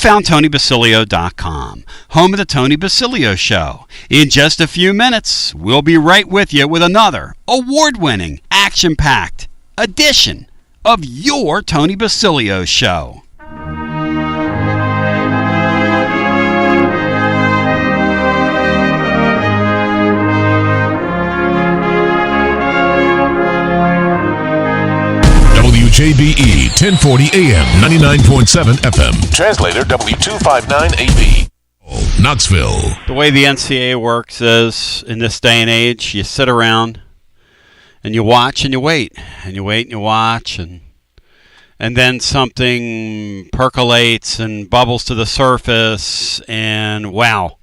found TonyBasilio.com, home of the Tony Basilio Show. In just a few minutes, we'll be right with you with another award-winning, action-packed edition of your Tony Basilio Show. WJBE 1040 AM, 99.7 FM. Translator W259AB. Knoxville. The way the NCAA works is, in this day and age, you sit around and you watch and you wait. And you wait and you watch. And then something percolates and bubbles to the surface. And wow.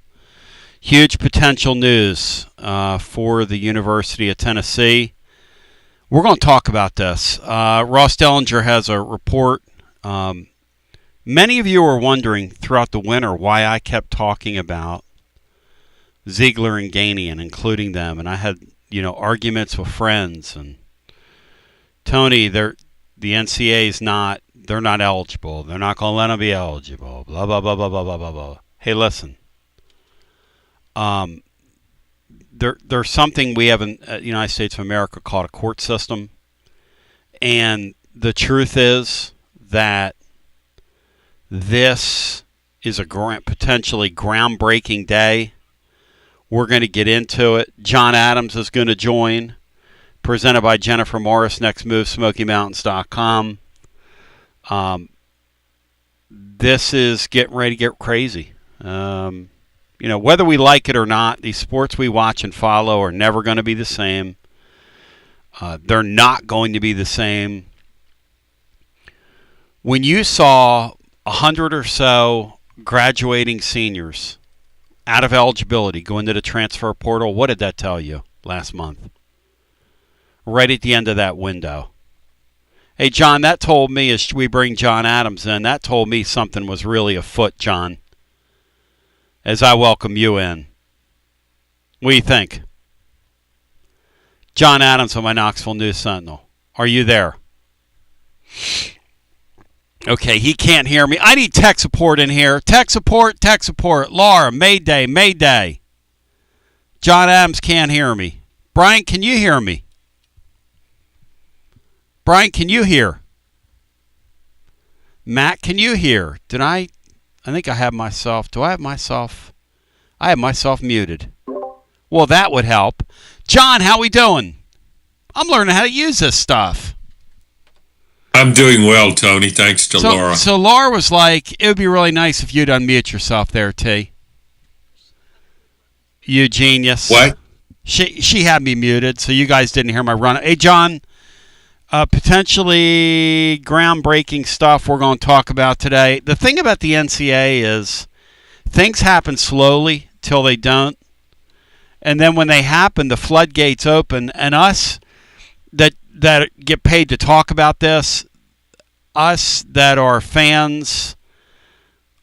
Huge potential news for the University of Tennessee. We're going to talk about this. Ross Dellinger has a report. Many of you were wondering throughout the winter why I kept talking about Zeigler and Gainey and including them. And I had, arguments with friends. And Tony, the NCAA's they're not eligible. They're not going to let them be eligible. Blah, blah, blah, blah, blah, blah, blah, blah. Hey, listen. There's something we have in the United States of America called a court system. And the truth is that this is a potentially groundbreaking day. We're going to get into it. John Adams is going to join. Presented by Jennifer Morris. Next move, SmokyMountains.com. This is getting ready to get crazy. Whether we like it or not, these sports we watch and follow are never going to be the same. They're not going to be the same. When you saw 100 or so graduating seniors out of eligibility go into the transfer portal, what did that tell you last month? Right at the end of that window. Hey, John, that told me, as we bring John Adams in, that told me something was really afoot, John. As I welcome you in. What do you think? John Adams on my Knoxville News Sentinel. Are you there? Okay, he can't hear me. I need tech support in here. Tech support, tech support. Laura, Mayday, Mayday. John Adams can't hear me. Brian, can you hear me? Brian, can you hear? Matt, can you hear? I think I have myself. Do I have myself? I have myself muted. Well, that would help. John, how we doing? I'm learning how to use this stuff. I'm doing well, Tony. Thanks to Laura. So Laura was like, it would be really nice if you'd unmute yourself there, T. You genius. What? She had me muted, so you guys didn't hear my run. Hey, John. Potentially groundbreaking stuff we're going to talk about today. The thing about the NCAA is things happen slowly till they don't. And then when they happen, the floodgates open. And us that get paid to talk about this, us that are fans,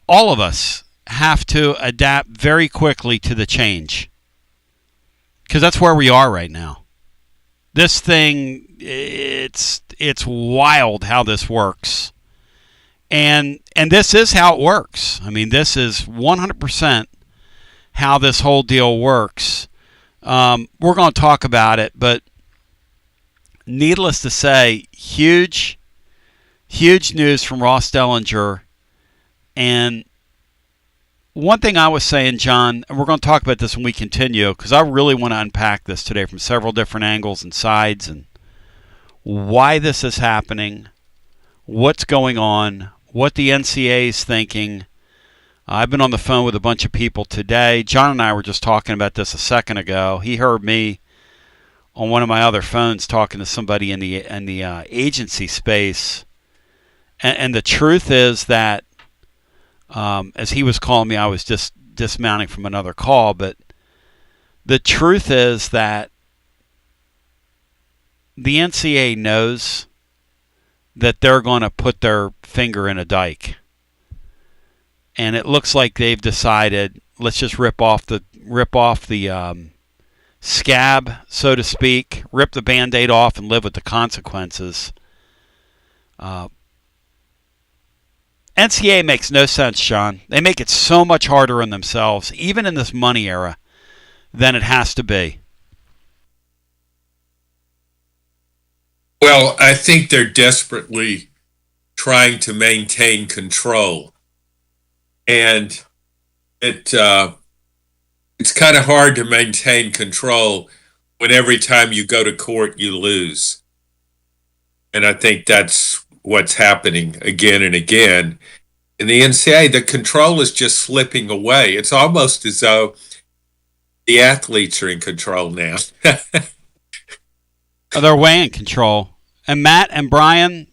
all of us have to adapt very quickly to the change. Because that's where we are right now. This thing, it's wild how this works. And this is how it works. I mean, this is 100% how this whole deal works. We're going to talk about it, but needless to say, huge news from Ross Dellinger. And one thing I was saying, John, and we're going to talk about this when we continue, because I really want to unpack this today from several different angles and sides and why this is happening, what's going on, what the NCAA is thinking. I've been on the phone with a bunch of people today. John and I were just talking about this a second ago. He heard me on one of my other phones talking to somebody in the agency space. And the truth is that as he was calling me, I was just dismounting from another call. But the truth is that the NCAA knows that they're going to put their finger in a dike. And it looks like they've decided, let's just rip off the scab, so to speak, rip the Band-Aid off and live with the consequences. NCAA makes no sense, Sean. They make it so much harder on themselves, even in this money era, than it has to be. Well, I think they're desperately trying to maintain control. And it's kind of hard to maintain control when every time you go to court you lose. And I think that's what's happening again and again. In the NCAA, the control is just slipping away. It's almost as though the athletes are in control now. They're way in control. And Matt and Brian,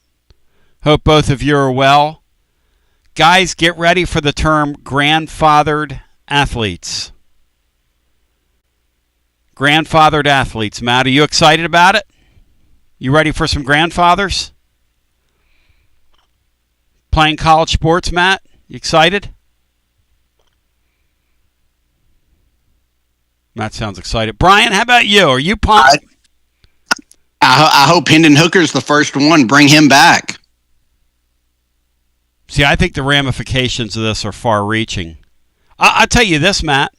hope both of you are well. Guys, get ready for the term grandfathered athletes. Grandfathered athletes. Matt, are you excited about it? You ready for some grandfathers? Playing college sports, Matt? You excited? Matt sounds excited. Brian, how about you? Are you pumped? I hope Hendon Hooker's the first one. Bring him back. See, I think the ramifications of this are far-reaching. I'll tell you this, Matt.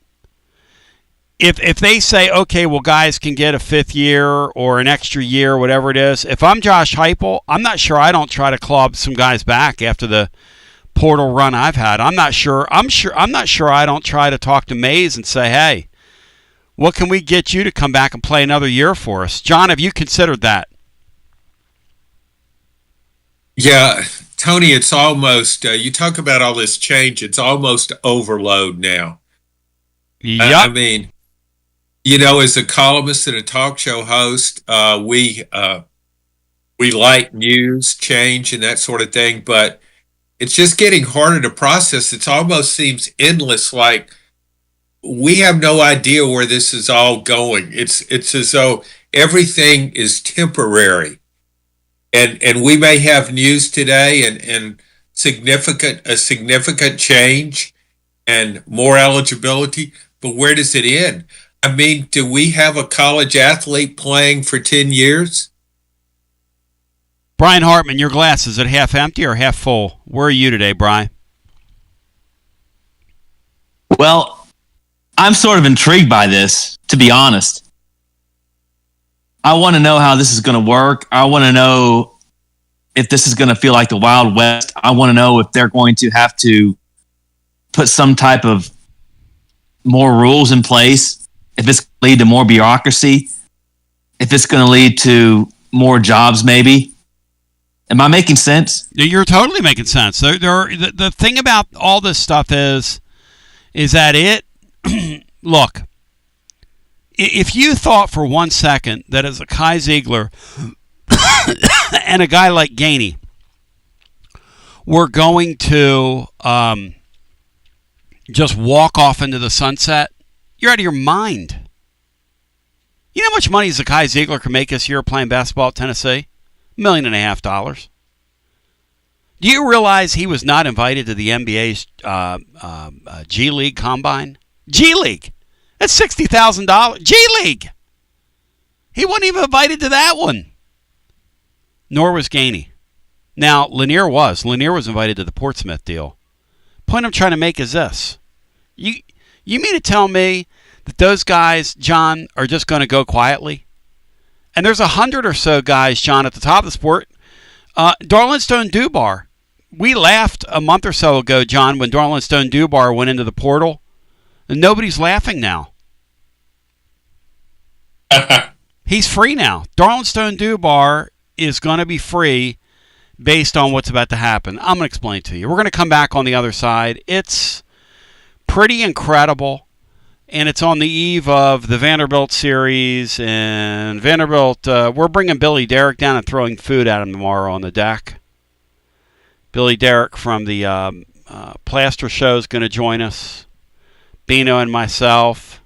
If they say, okay, well, guys can get a fifth year or an extra year, whatever it is, if I'm Josh Heupel, I'm not sure I don't try to club some guys back after the portal run I've had. I'm not sure I don't try to talk to Mays and say, hey, what can we get you to come back and play another year for us? John, have you considered that? Yeah, Tony, it's almost, you talk about all this change, it's almost overload now. Yep. I mean, you know, as a columnist and a talk show host, we like news, change, and that sort of thing, but it's just getting harder to process. It almost seems endless, like we have no idea where this is all going. It's as though everything is temporary. And we may have news today and a significant change and more eligibility, but where does it end? I mean, do we have a college athlete playing for 10 years? Brian Hartman, your glass, is it half empty or half full? Where are you today, Brian? Well, I'm sort of intrigued by this, to be honest. I want to know how this is going to work. I want to know if this is going to feel like the Wild West. I want to know if they're going to have to put some type of more rules in place, if it's going to lead to more bureaucracy, if it's going to lead to more jobs maybe. Am I making sense? You're totally making sense. The thing about all this stuff is that it, look, if you thought for 1 second that as a Kai Zeigler and a guy like Gainey were going to just walk off into the sunset, you're out of your mind. You know how much money Kai Zeigler can make this year playing basketball at Tennessee? $1.5 million. Do you realize he was not invited to the NBA's G League Combine? G League. That's $60,000. G League. He wasn't even invited to that one. Nor was Gainey. Now, Lanier was. Lanier was invited to the Portsmouth deal. Point I'm trying to make is this. You mean to tell me that those guys, John, are just going to go quietly? And there's 100 or so guys, John, at the top of the sport. Darlin Stone Dubar. We laughed a month or so ago, John, when Darlin Stone Dubar went into the portal. And nobody's laughing now. He's free now. Darlin Stone Dubar is going to be free based on what's about to happen. I'm going to explain it to you. We're going to come back on the other side. It's pretty incredible. And it's on the eve of the Vanderbilt series. And Vanderbilt, we're bringing Billy Derrick down and throwing food at him tomorrow on the deck. Billy Derrick from the Plaster Show is going to join us. Bino and myself.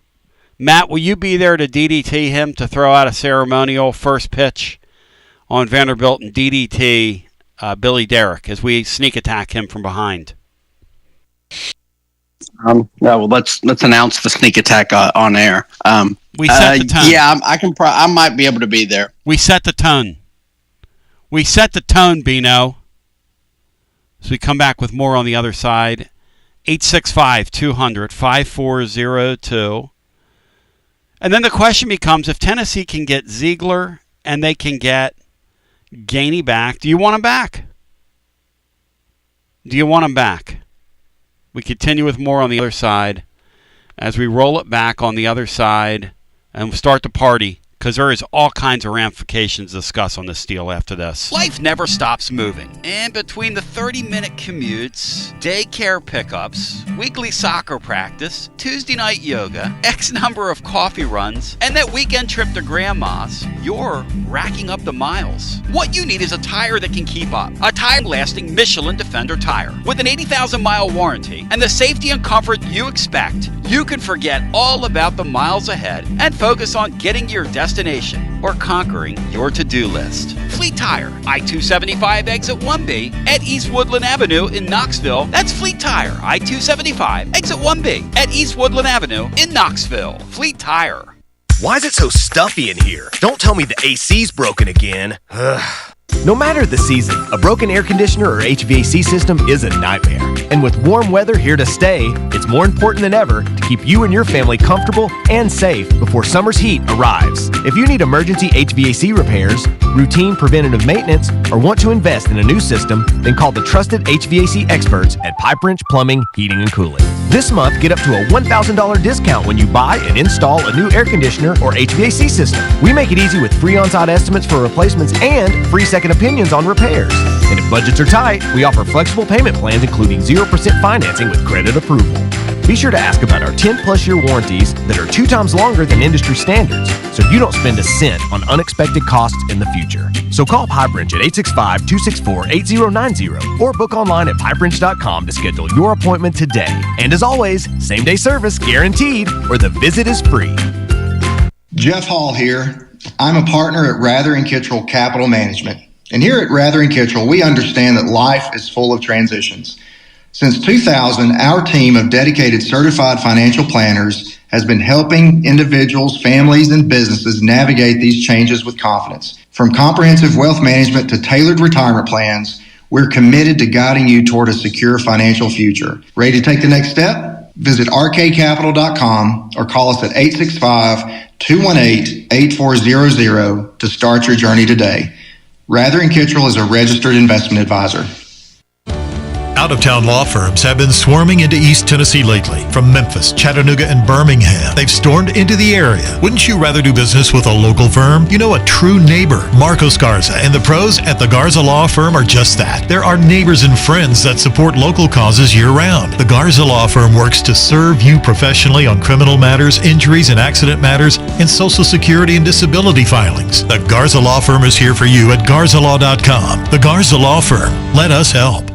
Matt, will you be there to DDT him to throw out a ceremonial first pitch on Vanderbilt and DDT Billy Derrick as we sneak attack him from behind? No, well, let's announce the sneak attack on air. We set the tone. Yeah, I might be able to be there. We set the tone. We set the tone, Bino. So we come back with more on the other side. 865-200-5402. And then the question becomes, if Tennessee can get Zeigler and they can get Gainey back, do you want him back? Do you want him back? We continue with more on the other side as we roll it back on the other side and start the party, because there is all kinds of ramifications to discuss on this deal after this. Life never stops moving. And between the 30-minute commutes, daycare pickups, weekly soccer practice, Tuesday night yoga, X number of coffee runs, and that weekend trip to Grandma's, you're racking up the miles. What you need is a tire that can keep up. A tire-lasting Michelin Defender tire. With an 80,000-mile warranty and the safety and comfort you expect, you can forget all about the miles ahead and focus on getting your destination or conquering your to-do list. Fleet Tire, I-275 exit 1B at East Woodland Avenue in Knoxville. That's Fleet Tire, I-275 exit 1B at East Woodland Avenue in Knoxville. Fleet Tire. Why is it so stuffy in here? Don't tell me the AC's broken again. No matter the season, a broken air conditioner or HVAC system is a nightmare. And with warm weather here to stay, it's more important than ever to keep you and your family comfortable and safe before summer's heat arrives. If you need emergency HVAC repairs, routine preventative maintenance, or want to invest in a new system, then call the trusted HVAC experts at Pipe Wrench Plumbing, Heating, and Cooling. This month, get up to a $1,000 discount when you buy and install a new air conditioner or HVAC system. We make it easy with free on-site estimates for replacements and free second opinions on repairs. And if budgets are tight, we offer flexible payment plans including 0% financing with credit approval. Be sure to ask about our 10-plus year warranties that are 2 times longer than industry standards, so you don't spend a cent on unexpected costs in the future. So call Pipe Wrench at 865-264-8090 or book online at pipewrench.com to schedule your appointment today. And as always, same-day service guaranteed or the visit is free. Jeff Hall here. I'm a partner at Rather & Kittrell Capital Management. And here at Rather & Kittrell, we understand that life is full of transitions. Since 2000, our team of dedicated certified financial planners has been helping individuals, families, and businesses navigate these changes with confidence. From comprehensive wealth management to tailored retirement plans, we're committed to guiding you toward a secure financial future. Ready to take the next step? Visit rkcapital.com or call us at 865-218-8400 to start your journey today. Rather & Kittrell is a registered investment advisor. Out-of-town law firms have been swarming into East Tennessee lately. From Memphis, Chattanooga, and Birmingham, they've stormed into the area. Wouldn't you rather do business with a local firm? You know, a true neighbor. Marcos Garza and the pros at the Garza Law Firm are just that. There are neighbors and friends that support local causes year-round. The Garza Law Firm works to serve you professionally on criminal matters, injuries and accident matters, and Social Security and disability filings. The Garza Law Firm is here for you at garzalaw.com. The Garza Law Firm. Let us help.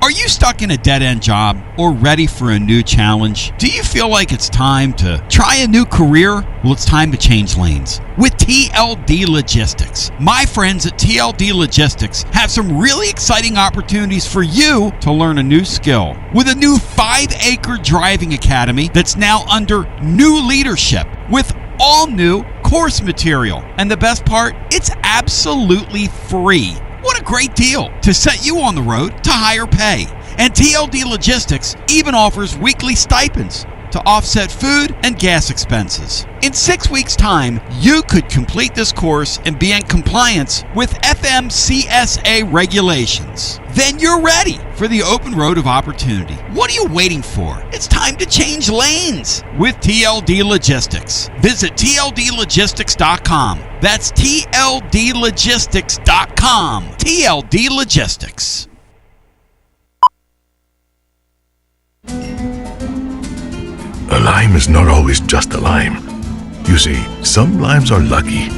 Are you stuck in a dead-end job or ready for a new challenge? Do you feel like it's time to try a new career? Well, it's time to change lanes with TLD Logistics. My friends at TLD Logistics have some really exciting opportunities for you to learn a new skill. With a new 5-acre driving academy that's now under new leadership with all new course material. And the best part, it's absolutely free. What a great deal to set you on the road to higher pay. And TLD Logistics even offers weekly stipends to offset food and gas expenses. In 6 weeks' time, you could complete this course and be in compliance with FMCSA regulations. Then you're ready for the open road of opportunity. What are you waiting for? It's time to change lanes with TLD Logistics. Visit tldlogistics.com. That's tldlogistics.com. TLD Logistics. A lime is not always just a lime. You see, some limes are lucky.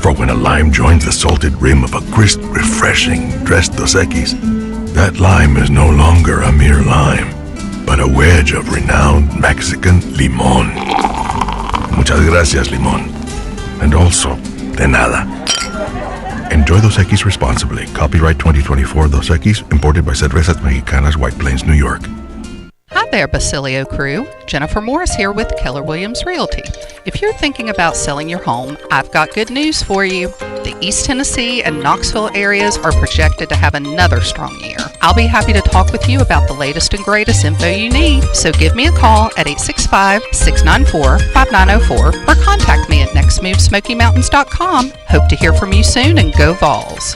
For when a lime joins the salted rim of a crisp, refreshing Tres Dos Equis, that lime is no longer a mere lime, but a wedge of renowned Mexican limón. Muchas gracias, limón. And also, de nada. Enjoy Dos Equis responsibly. Copyright 2024 Dos Equis, imported by Cervezas Mexicanas, White Plains, New York. Hi there, Basilio crew. Jennifer Morris here with Keller Williams Realty. If you're thinking about selling your home, I've got good news for you. The East Tennessee and Knoxville areas are projected to have another strong year. I'll be happy to talk with you about the latest and greatest info you need, so give me a call at 865-694-5904 or contact me at nextmovesmokymountains.com. Hope to hear from you soon, and go Vols.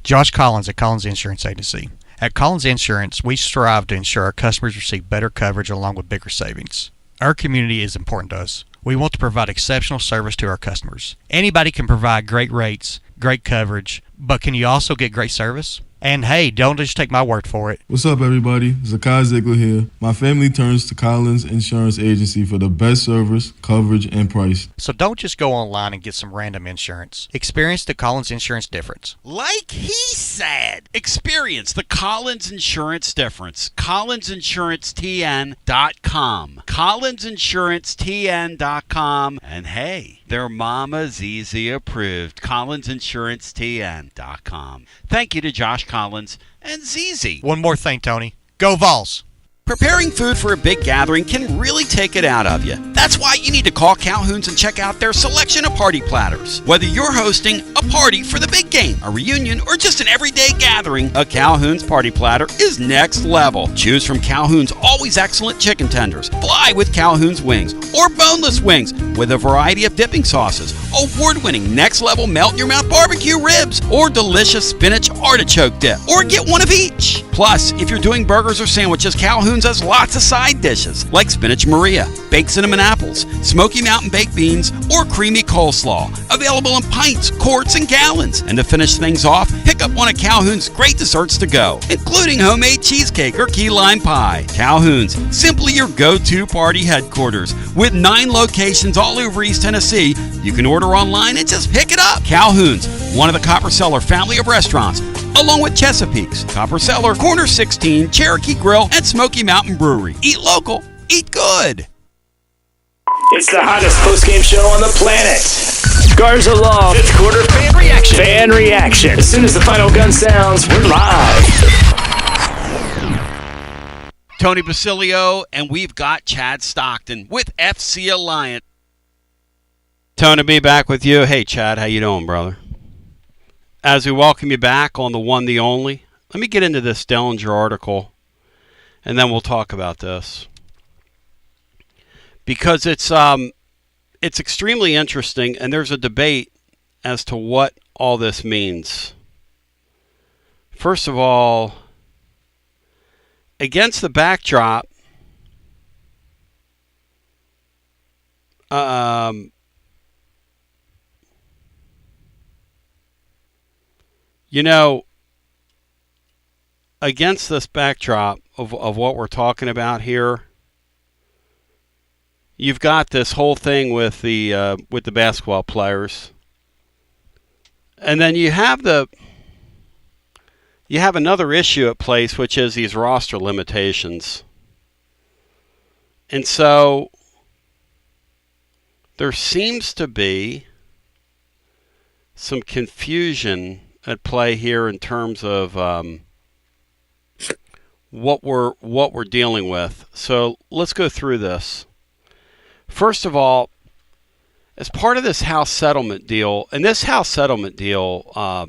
Josh Collins at Collins Insurance Agency. At Collins Insurance, we strive to ensure our customers receive better coverage along with bigger savings. Our community is important to us. We want to provide exceptional service to our customers. Anybody can provide great rates, great coverage, but can you also get great service? And hey, don't just take my word for it. What's up, everybody? Zakai Zeigler here. My family turns to Collins Insurance Agency for the best service, coverage, and price. So don't just go online and get some random insurance. Experience the Collins Insurance difference. Like he said, experience the Collins Insurance difference. CollinsInsuranceTN.com. CollinsInsuranceTN.com. And hey, their Mama's Easy approved. CollinsInsuranceTN.com. Thank you to Josh Collins and ZZ. One more thing, Tony. Go Vols! Preparing food for a big gathering can really take it out of you. That's why you need to call Calhoun's and check out their selection of party platters. Whether you're hosting a party for the big game, a reunion, or just an everyday gathering, a Calhoun's party platter is next level. Choose from Calhoun's always excellent chicken tenders, fly with Calhoun's wings, or boneless wings with a variety of dipping sauces, award-winning next-level melt-in-your-mouth barbecue ribs, or delicious spinach artichoke dip, or get one of each. Plus, if you're doing burgers or sandwiches, Calhoun's has lots of side dishes like spinach Maria, baked cinnamon apples, Smoky Mountain baked beans, or creamy coleslaw. Available in pints, quarts, and gallons. And to finish things off, pick up one of Calhoun's great desserts to go, including homemade cheesecake or key lime pie. Calhoun's, simply your go-to party headquarters. With 9 locations all over East Tennessee, you can order online and just pick it up. Calhoun's, one of the Copper Cellar family of restaurants, along with Chesapeake's, Copper Cellar, Corner 16, Cherokee Grill, and Smoky Mountain Brewery. Eat local, eat good. It's the hottest post-game show on the planet. Garza Law, 5th quarter fan reaction. Fan reaction. As soon as the final gun sounds, we're live. Tony Basilio, and we've got Chad Stockton with FC Alliance. Tony, be back with you. Hey, Chad, how you doing, brother? As we welcome you back on the one, the only, let me get into this Dellinger article, and then we'll talk about this. Because it's extremely interesting, and there's a debate as to what all this means. First of all, against the backdrop, against this backdrop of what we're talking about here, you've got this whole thing with the basketball players, and then you have another issue at place, which is these roster limitations. And so there seems to be some confusion at play here in terms of what we're dealing with. So let's go through this. First of all, as part of this house settlement deal, and this house settlement deal,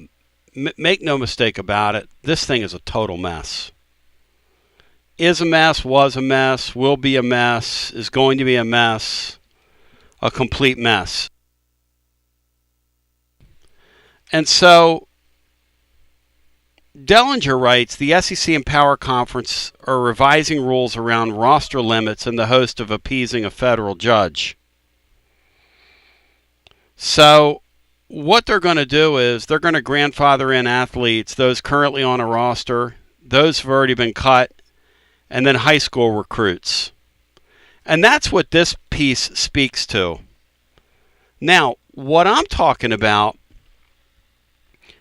make no mistake about it, this thing is a total mess. Is a mess, was a mess, will be a mess, is going to be a mess, a complete mess. And so Dellinger writes, the SEC and Power Conference are revising rules around roster limits in the host of appeasing a federal judge. So what they're going to do is they're going to grandfather in athletes, those currently on a roster, those who've already been cut, and then high school recruits. And that's what this piece speaks to. Now, what I'm talking about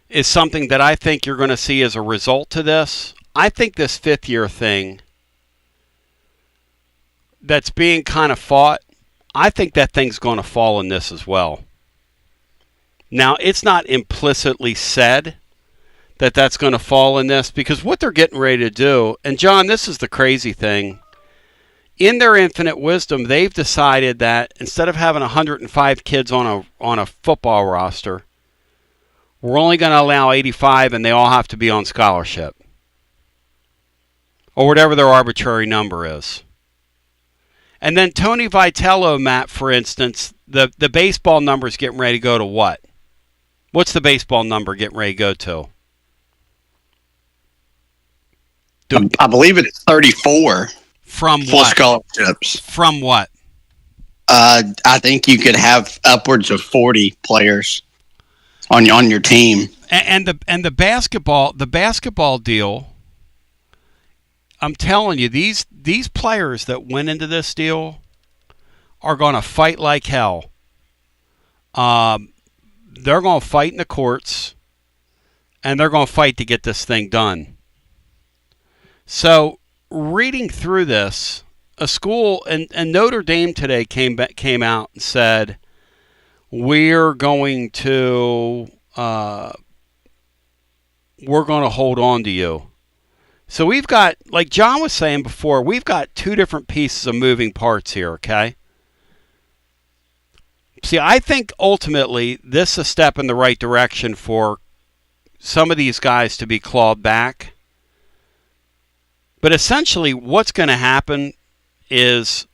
is something that I think you're going to see as a result to this. I think this fifth-year thing that's being kind of fought, I think that thing's going to fall in this as well. Now, it's not implicitly said that that's going to fall in this, because what they're getting ready to do, and John, this is the crazy thing, in their infinite wisdom, they've decided that instead of having 105 kids on a football roster, We're only going to allow 85, and they all have to be on scholarship. Or whatever their arbitrary number is. And then Tony Vitello, Matt, for instance, the baseball number is getting ready to go to what? What's the baseball number getting ready to go to? I believe it's 34. From full what? Scholarships. From what? I think you could have upwards of 40 players on your team. And the basketball deal. I'm telling you, these players that went into this deal are going to fight like hell. They're going to fight in the courts, and they're going to fight to get this thing done. So, reading through this, a school and Notre Dame today came out and said, we're going to hold on to you. So we've got, like John was saying before, we've got two different pieces of moving parts here, okay? See, I think ultimately this is a step in the right direction for some of these guys to be clawed back. But essentially what's going to happen is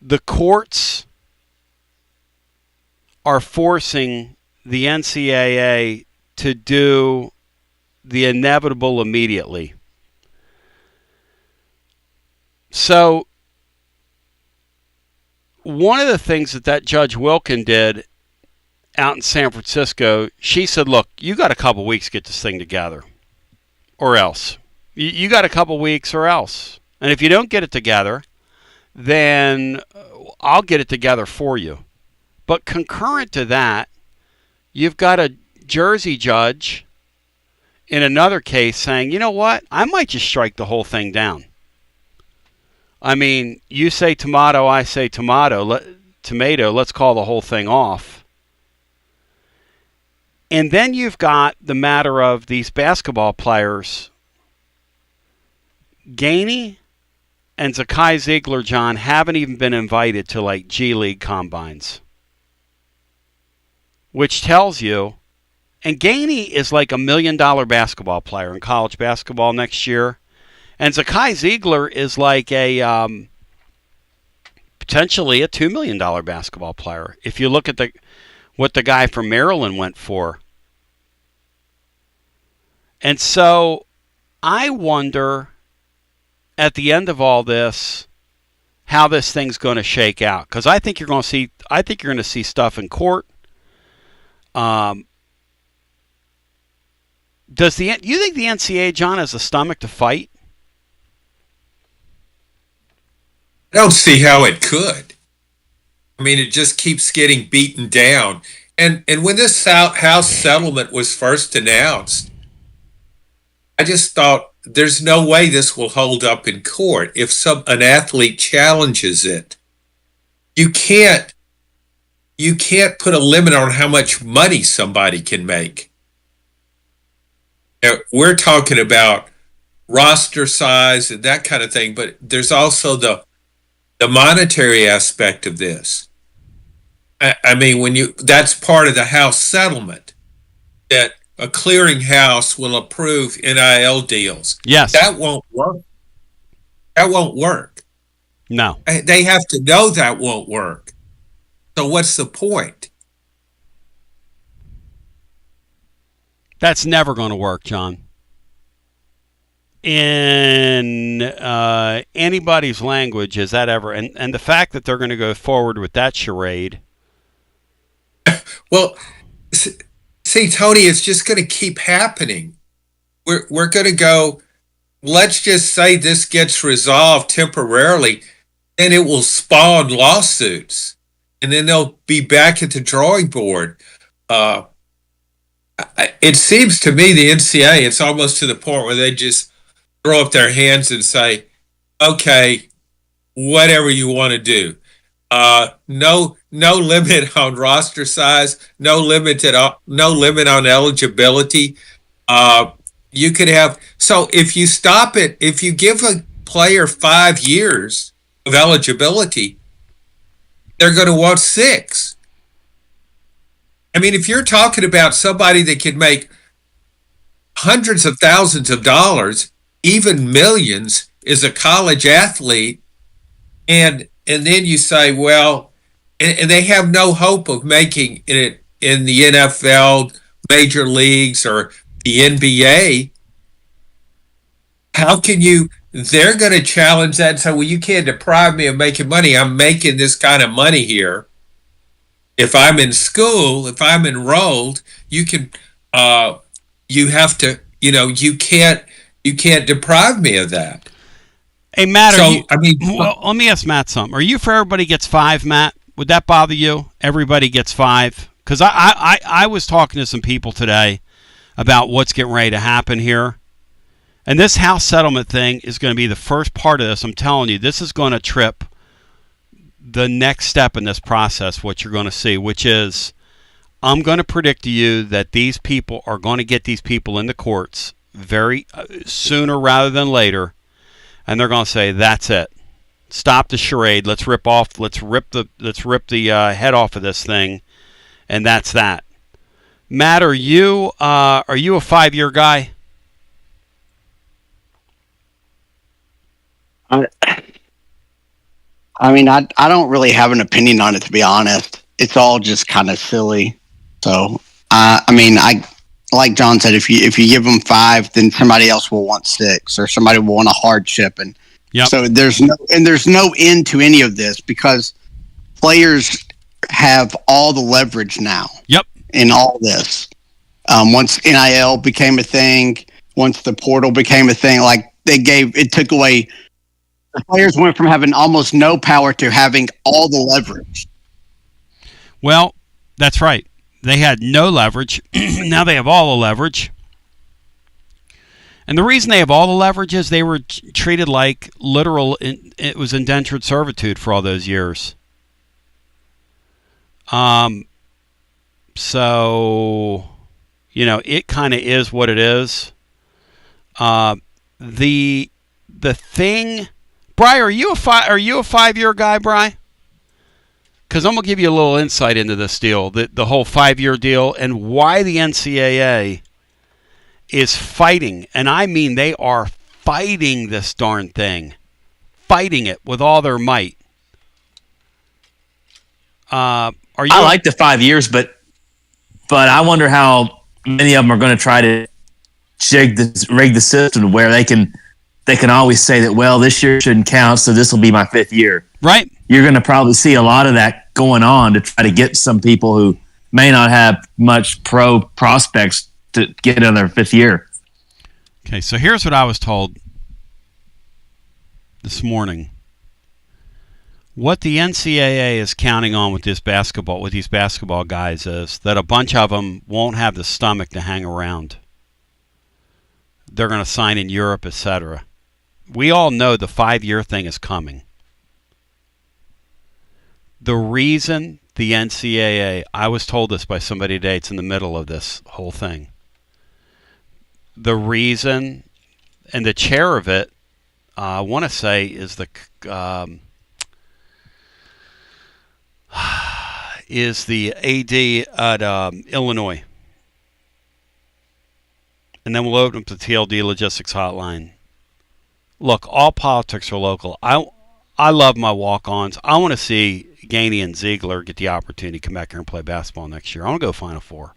the courts are forcing the NCAA to do the inevitable immediately. So, one of the things that Judge Wilkin did out in San Francisco, she said, look, you got a couple weeks to get this thing together, or else. You got a couple weeks or else. And if you don't get it together, then I'll get it together for you. But concurrent to that, you've got a Jersey judge in another case saying, you know what, I might just strike the whole thing down. I mean, you say tomato, I say tomato, let's call the whole thing off. And then you've got the matter of these basketball players. Gainey and Zeigler, John, haven't even been invited to like G League combines. Which tells you, and Gainey is like $1 million basketball player in college basketball next year. And Zeigler is like a potentially a $2 million basketball player. If you look at what the guy from Maryland went for. And so I wonder at the end of all this how this thing's going to shake out, because I think you're going to see stuff in court. Do you think the NCAA, John, has the stomach to fight? I don't see how it could. I mean, it just keeps getting beaten down. And when this House settlement was first announced, I just thought there's no way this will hold up in court. If an athlete challenges it, you can't put a limit on how much money somebody can make. Now, we're talking about roster size and that kind of thing, but there's also the monetary aspect of this. I mean, that's part of the House settlement, that a clearinghouse will approve NIL deals. Yes. That won't work. That won't work. No. They have to know that won't work. So what's the point? That's never going to work, John. In anybody's language, is that ever? And the fact that they're going to go forward with that charade. Well, see, Tony, it's just going to keep happening. We're going to go, let's just say this gets resolved temporarily, then it will spawn lawsuits. And then they'll be back at the drawing board. It seems to me the NCAA, it's almost to the point where they just throw up their hands and say, okay, whatever you want to do. No limit on roster size, no limit on eligibility. You could have, so if you stop it, if you give a player 5 years of eligibility, they're going to want 6. I mean, if you're talking about somebody that could make hundreds of thousands of dollars, even millions, as a college athlete, and then you say, well, and they have no hope of making it in the NFL, major leagues, or the NBA. How can you? They're going to challenge that and say, well, you can't deprive me of making money. I'm making this kind of money here. If I'm in school, if I'm enrolled, you can, you have to, you can't deprive me of that. Hey, Matt, So, well, let me ask Matt something. Are you for everybody gets 5, Matt? Would that bother you? Everybody gets 5? Because I was talking to some people today about what's getting ready to happen here. And this house settlement thing is going to be the first part of this. I'm telling you, this is going to trip the next step in this process, what you're going to see, which is I'm going to predict to you that these people are going to get these people in the courts very sooner rather than later, and they're going to say, that's it. Stop the charade. Let's rip the head off of this thing, and that's that. Matt, are you a 5-year guy? I mean, I don't really have an opinion on it, to be honest. It's all just kind of silly. So, I mean, like John said, if you give them 5, then somebody else will want 6, or somebody will want a hardship, and so there's no end to any of this because players have all the leverage now. Yep. In all this, once NIL became a thing, once the portal became a thing, like it took away. The players went from having almost no power to having all the leverage. Well, that's right. They had no leverage. Now they have all the leverage. And the reason they have all the leverage is they were treated like it was indentured servitude for all those years. So, it kind of is what it is. The thing... Bri, are you a 5-year guy, Bri? Because I'm going to give you a little insight into this deal, the whole 5-year deal, and why the NCAA is fighting. And I mean, they are fighting this darn thing. Fighting it with all their might. I like the 5 years, but I wonder how many of them are going to try to rig the system to where they can always say that, well, this year shouldn't count, so this will be my 5th year. Right. You're going to probably see a lot of that going on to try to get some people who may not have much pro prospects to get in their 5th year. Okay, so here's what I was told this morning. What the NCAA is counting on with these basketball guys is that a bunch of them won't have the stomach to hang around. They're going to sign in Europe, etc. We all know the 5-year thing is coming. The reason the NCAA, I was told this by somebody today, it's in the middle of this whole thing. The reason, and the chair of it, I want to say, is the AD at Illinois. And then we'll open up the TLD Logistics Hotline. Look, all politics are local. I love my walk-ons. I want to see Gainey and Zeigler get the opportunity to come back here and play basketball next year. I want to go Final Four.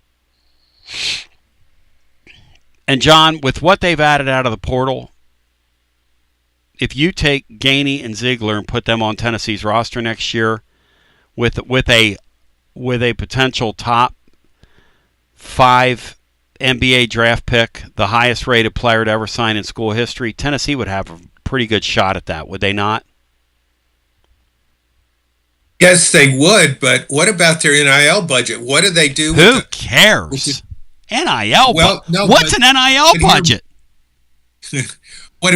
And, John, with what they've added out of the portal, if you take Gainey and Zeigler and put them on Tennessee's roster next year with a potential top 5 NBA draft pick, the highest rated player to ever sign in school history, Tennessee would have a pretty good shot at that, would they not? Yes, they would, but what about their NIL budget? What do they do? Who cares? NIL? What's an NIL budget? What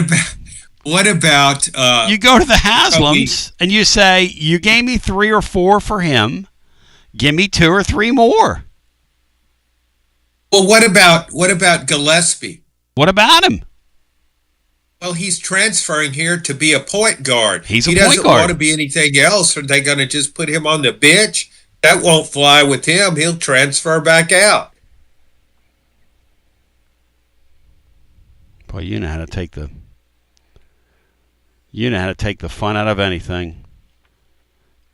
about you go to the Haslams and you say, you gave me 3 or 4 for him, give me 2 or 3 more. Well, what about Gillespie? What about him? Well, he's transferring here to be a point guard. He doesn't want to be anything else. Are they going to just put him on the bench That won't fly with him. He'll transfer back out. Boy, you know how to take the fun out of anything.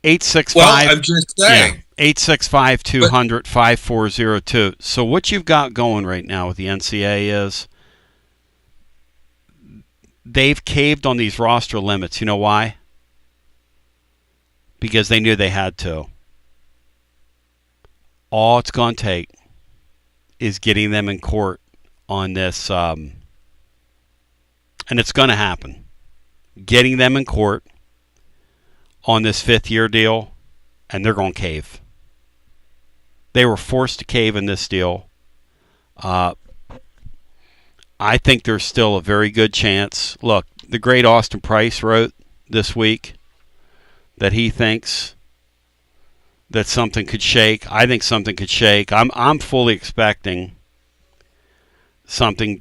865. Well, I'm just saying. 865-200-5402. So what you've got going right now with the NCAA is they've caved on these roster limits. You know why? Because they knew they had to. All it's going to take is getting them in court on this, and it's going to happen. Getting them in court on this 5th-year deal, and they're going to cave. They were forced to cave in this deal. I think there's still a very good chance. Look, the great Austin Price wrote this week that he thinks that something could shake. I think something could shake. I'm fully expecting something's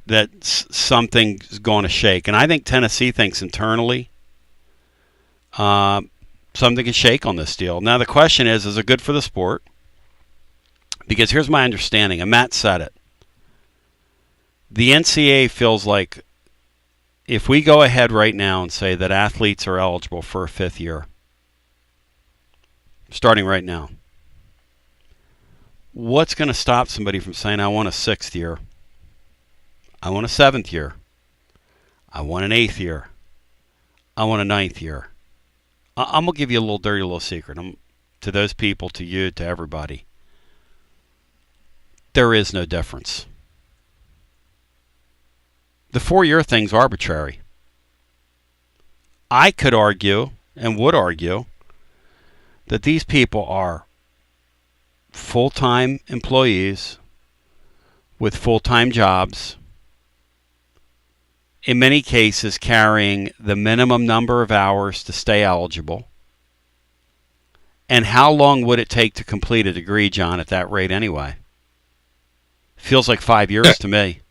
going to shake, and I think Tennessee thinks internally something can shake on this deal. Now the question is it good for the sport? Because here's my understanding, and Matt said it. The NCAA feels like if we go ahead right now and say that athletes are eligible for a 5th year, starting right now, what's going to stop somebody from saying, I want a 6th year, I want a 7th year, I want an 8th year, I want a 9th year? I'm going to give you a little dirty little secret. To those people, to you, to everybody. There is no difference. The 4-year thing's arbitrary. I could argue, and would argue, that these people are full-time employees with full-time jobs, in many cases carrying the minimum number of hours to stay eligible. And how long would it take to complete a degree, John, at that rate anyway? Feels like 5 years to me,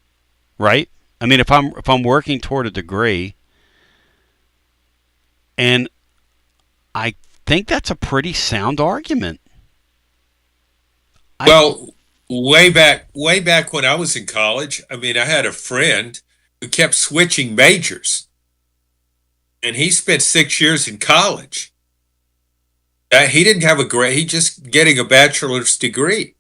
right? I mean, if I'm working toward a degree, and I think that's a pretty sound argument. Well, way back when I was in college, I mean, I had a friend who kept switching majors, and he spent 6 years in college. He didn't have a grade; he just getting a bachelor's degree.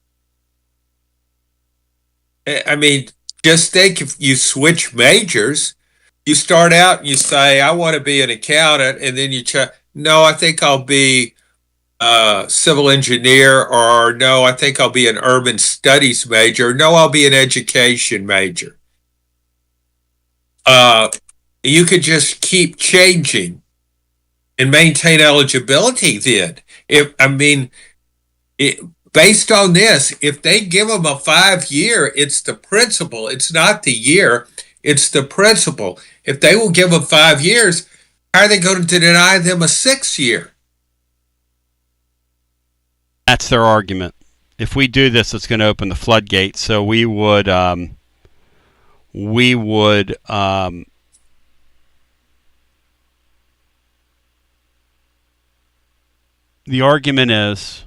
I mean, just think if you switch majors, you start out and you say, I want to be an accountant, and then you no, I think I'll be a civil engineer, or no, I think I'll be an urban studies major, no, I'll be an education major. You could just keep changing and maintain eligibility then. Based on this, if they give them a 5-year, it's the principle. It's not the year. It's the principle. If they will give them 5 years, how are they going to deny them a 6th year? That's their argument. If we do this, it's going to open the floodgates. So we would the argument is,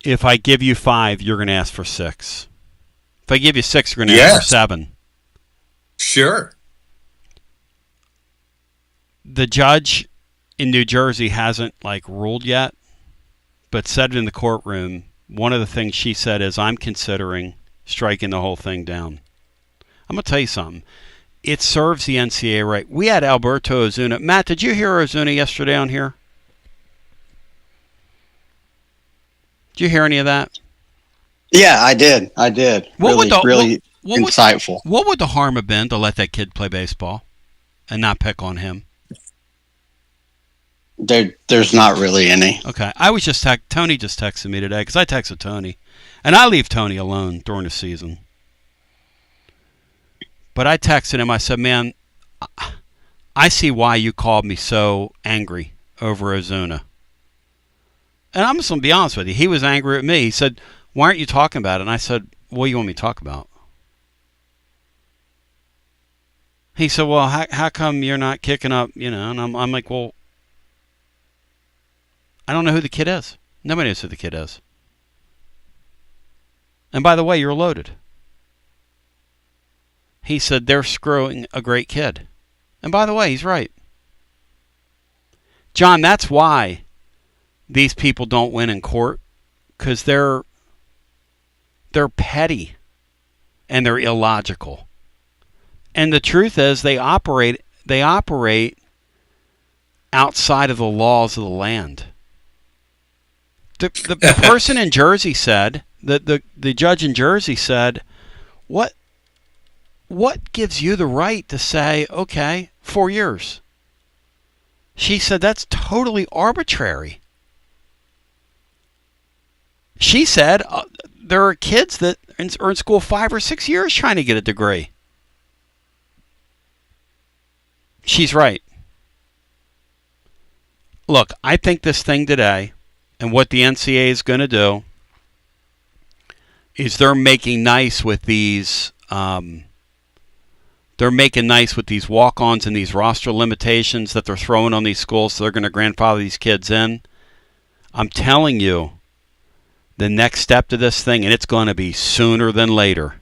if I give you 5, you're going to ask for 6. If I give you 6, you're going to ask for 7. Sure. The judge in New Jersey hasn't ruled yet, but said it in the courtroom. One of the things she said is, I'm considering striking the whole thing down. I'm going to tell you something. It serves the NCAA right. We had Alberto Ozuna. Matt, did you hear Ozuna yesterday on here? Did you hear any of that? Yeah, I did. Really insightful. What would the harm have been to let that kid play baseball and not pick on him? There's not really any. Okay. I was just Tony just texted me today, because I texted Tony. And I leave Tony alone during the season. But I texted him. I said, man, I see why you called me so angry over Ozuna. And I'm just going to be honest with you. He was angry at me. He said, why aren't you talking about it? And I said, what do you want me to talk about? He said, well, how come you're not kicking up, And I'm like, well, I don't know who the kid is. Nobody knows who the kid is. And by the way, you're loaded. He said they're screwing a great kid. And by the way, he's right. John, that's why these people don't win in court, because they're petty and they're illogical. And the truth is they operate outside of the laws of the land. The person in Jersey said, the judge in Jersey said, what gives you the right to say, okay, 4 years? She said that's totally arbitrary. She said there are kids that are in school 5 or 6 years trying to get a degree. She's right. Look, I think this thing today, and what the NCAA is going to do, is they're making nice with these. They're making nice with these walk-ons and these roster limitations that they're throwing on these schools. So they're going to grandfather these kids in. I'm telling you, the next step to this thing, and it's going to be sooner than later.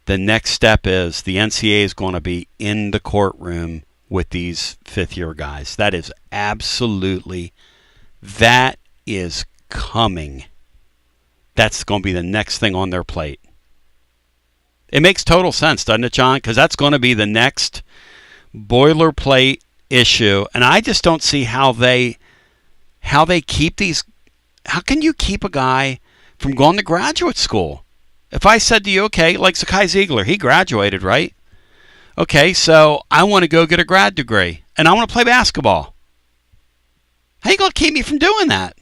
The next step is the NCAA is going to be in the courtroom with these fifth-year guys. That is coming. That's going to be the next thing on their plate. It makes total sense, doesn't it, John? Because that's going to be the next boilerplate issue, and I just don't see how they keep these. How can you keep a guy from going to graduate school? If I said to you, okay, like Zeigler, he graduated, right? Okay, so I want to go get a grad degree, and I want to play basketball. How you going to keep me from doing that?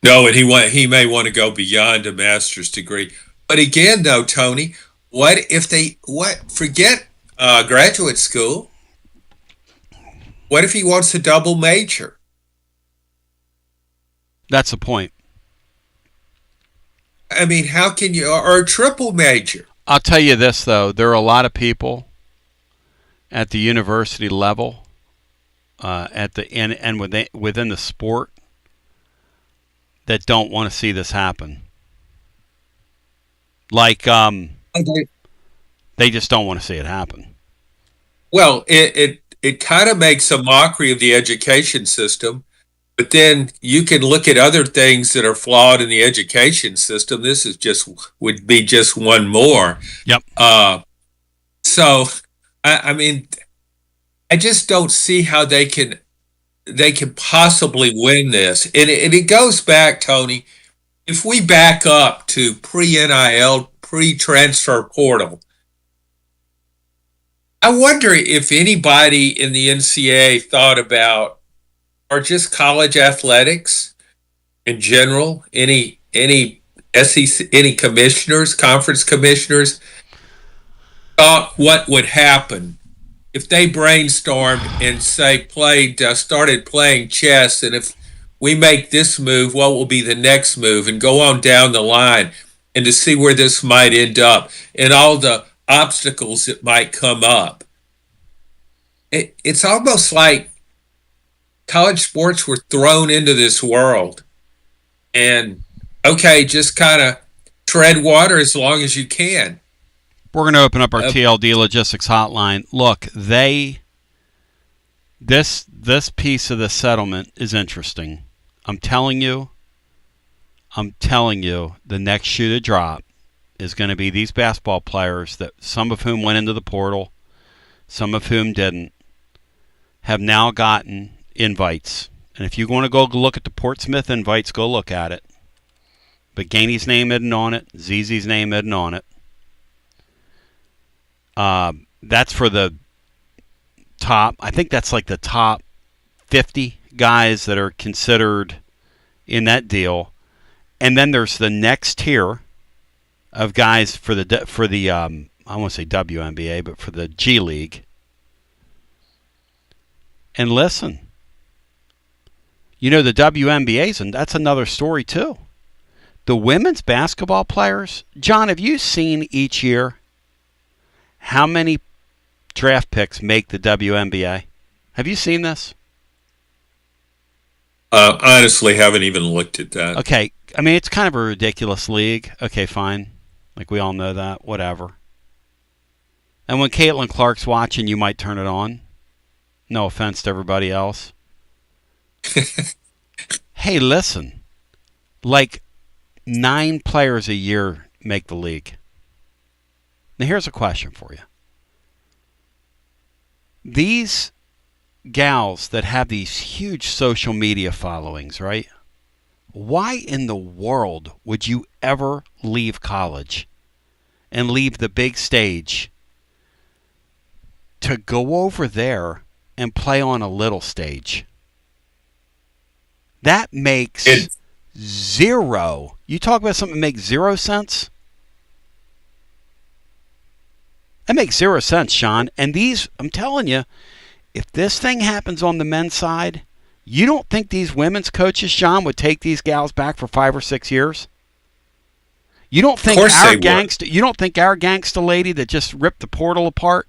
No, and he may want to go beyond a master's degree. But again, though, Tony, forget graduate school. What if he wants a double major? That's the point. I mean, how can you, or a triple major? I'll tell you this, though. There are a lot of people at the university level, within the sport, that don't want to see this happen. Like, they just don't want to see it happen. Well, it kind of makes a mockery of the education system, but then you can look at other things that are flawed in the education system. This would be just one more. Yep. So, I mean, I just don't see how they can possibly win this. And it goes back, Tony, if we back up to pre-NIL, pre-transfer portal, I wonder if anybody in the NCAA thought about, or just college athletics in general, any SEC, any commissioners, conference commissioners, thought what would happen if they brainstormed and started playing chess, and if we make this move, what will be the next move, and go on down the line, and to see where this might end up, and all the obstacles that might come up. It's almost like college sports were thrown into this world, and okay, just kind of tread water as long as you can. We're going to open up our TLD Logistics hotline. Look, this piece of the settlement is interesting. I'm telling you, the next shoe to drop is going to be these basketball players, that some of whom went into the portal, some of whom didn't, have now gotten invites. And if you want to go look at the Portsmouth invites, go look at it. But Gainey's name isn't on it. ZZ's name isn't on it. That's for the top. I think that's like the top 50 guys that are considered in that deal, and then there's the next tier of guys for the I won't say WNBA, but for the G League. And listen, the WNBA's, and that's another story too. The women's basketball players, John, have you seen each year how many draft picks make the WNBA? Have you seen this? Honestly, haven't even looked at that. Okay, I mean, it's kind of a ridiculous league. Okay, fine. Like, we all know that. Whatever. And when Caitlin Clark's watching, you might turn it on. No offense to everybody else. Hey, listen. Like, 9 players a year make the league. Now, here's a question for you. These gals that have these huge social media followings, right? Why in the world would you ever leave college and leave the big stage to go over there and play on a little stage? That makes zero. You talk about something that makes 0 sense? That makes 0 sense, Sean. And these, I'm telling you, if this thing happens on the men's side, you don't think these women's coaches, Sean, would take these gals back for 5 or 6 years? You don't think our gangsta lady that just ripped the portal apart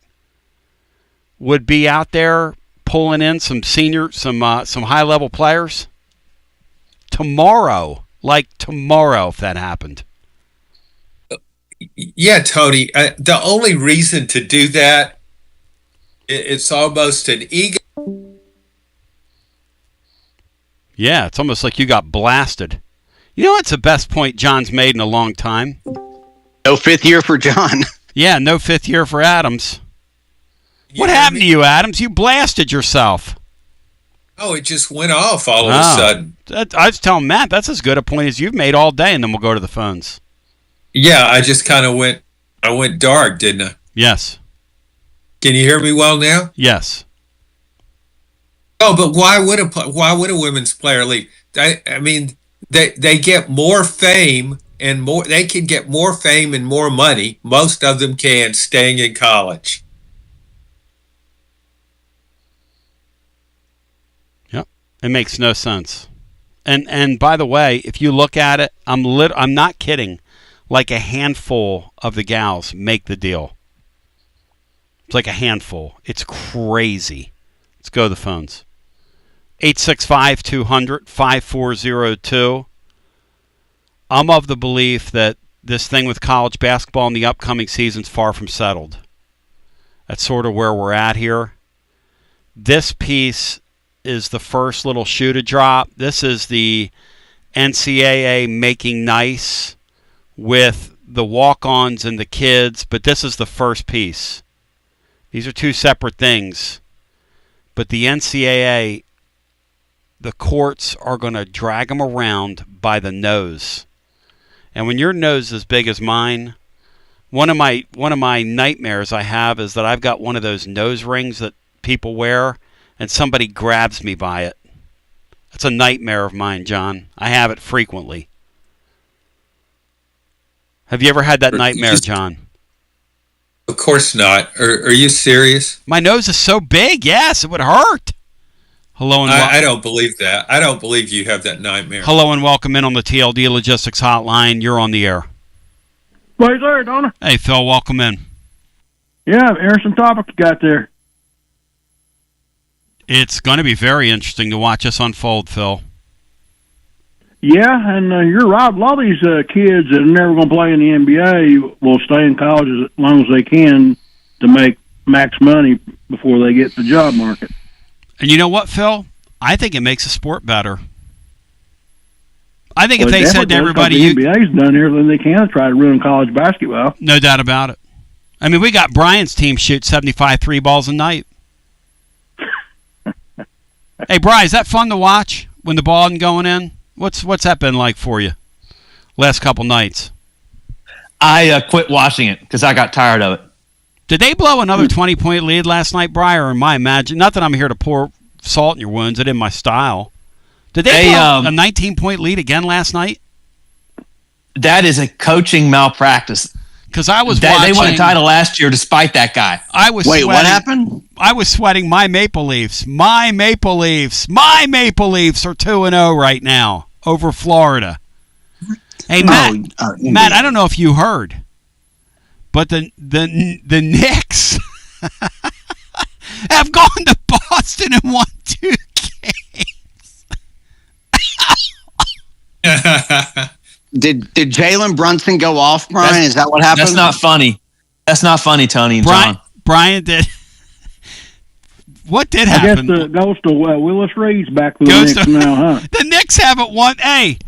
would be out there pulling in some high level players tomorrow? Like tomorrow, if that happened. Yeah, Tony. The only reason to do that, it's almost an ego. Yeah, it's almost like you got blasted. You know what's the best point John's made in a long time? No 5th year for John. Yeah, no 5th year for Adams. What happened to you, Adams? You blasted yourself. Oh, it just went off all of a sudden. I was telling Matt, that's as good a point as you've made all day, and then we'll go to the phones. Yeah, I just kind of went dark, didn't I? Yes. Can you hear me well now? Yes. Oh, but why would a women's player leave? I mean, they get more fame and more. They can get more fame and more money. Most of them can staying in college. Yep, it makes no sense. And by the way, if you look at it, I'm not kidding. Like a handful of the gals make the deal. It's like a handful. It's crazy. Let's go to the phones. 865-200-5402. I'm of the belief that this thing with college basketball in the upcoming season is far from settled. That's sort of where we're at here. This piece is the first little shoe to drop. This is the NCAA making nice with the walk-ons and the kids, but this is the first piece. These are 2 separate things. But the NCAA, the courts are going to drag them around by the nose. And when your nose is as big as mine, one of my nightmares I have is that I've got one of those nose rings that people wear and somebody grabs me by it. That's a nightmare of mine, John. I have it frequently. Have you ever had that nightmare, John? Of course not. Are you serious? My nose is so big, yes, it would hurt. Hello and I don't believe that. I don't believe you have that nightmare. Hello and welcome in on the TLD Logistics Hotline. You're on the air. Right there, Donna. Hey, Phil, welcome in. Yeah, interesting topic you got there. It's going to be very interesting to watch us unfold, Phil. Yeah, and you're right. A lot of these kids that are never going to play in the NBA will stay in college as long as they can to make max money before they get the job market. And you know what, Phil? I think it makes the sport better. I think if they said to everybody... The NBA's done everything they can to try to ruin college basketball. No doubt about it. I mean, we got Brian's team shoot 75 3 balls a night. Hey, Brian, is that fun to watch when the ball isn't going in? What's that been like for you last couple nights? I quit watching it because I got tired of it. Did they blow another 20-point lead last night, Brian, or am I imagining? Not that I'm here to pour salt in your wounds. It in my style. Did they blow a 19-point lead again last night? That is a coaching malpractice. Because I was watching. They won a title last year despite that guy. Wait, what happened? I was sweating my Maple Leafs. My Maple Leafs are 2-0 right now over Florida. Hey, Matt, Matt, I don't know if you heard, but the Knicks have gone to Boston and won 2 games. Did Jalen Brunson go off, Brian? Is that what happened? That's not funny. That's not funny, Tony and Brian, John. Brian did. What did I happen? guess the ghost of Willis Reed's back with the Knicks now, huh? The Knicks haven't won. Hey,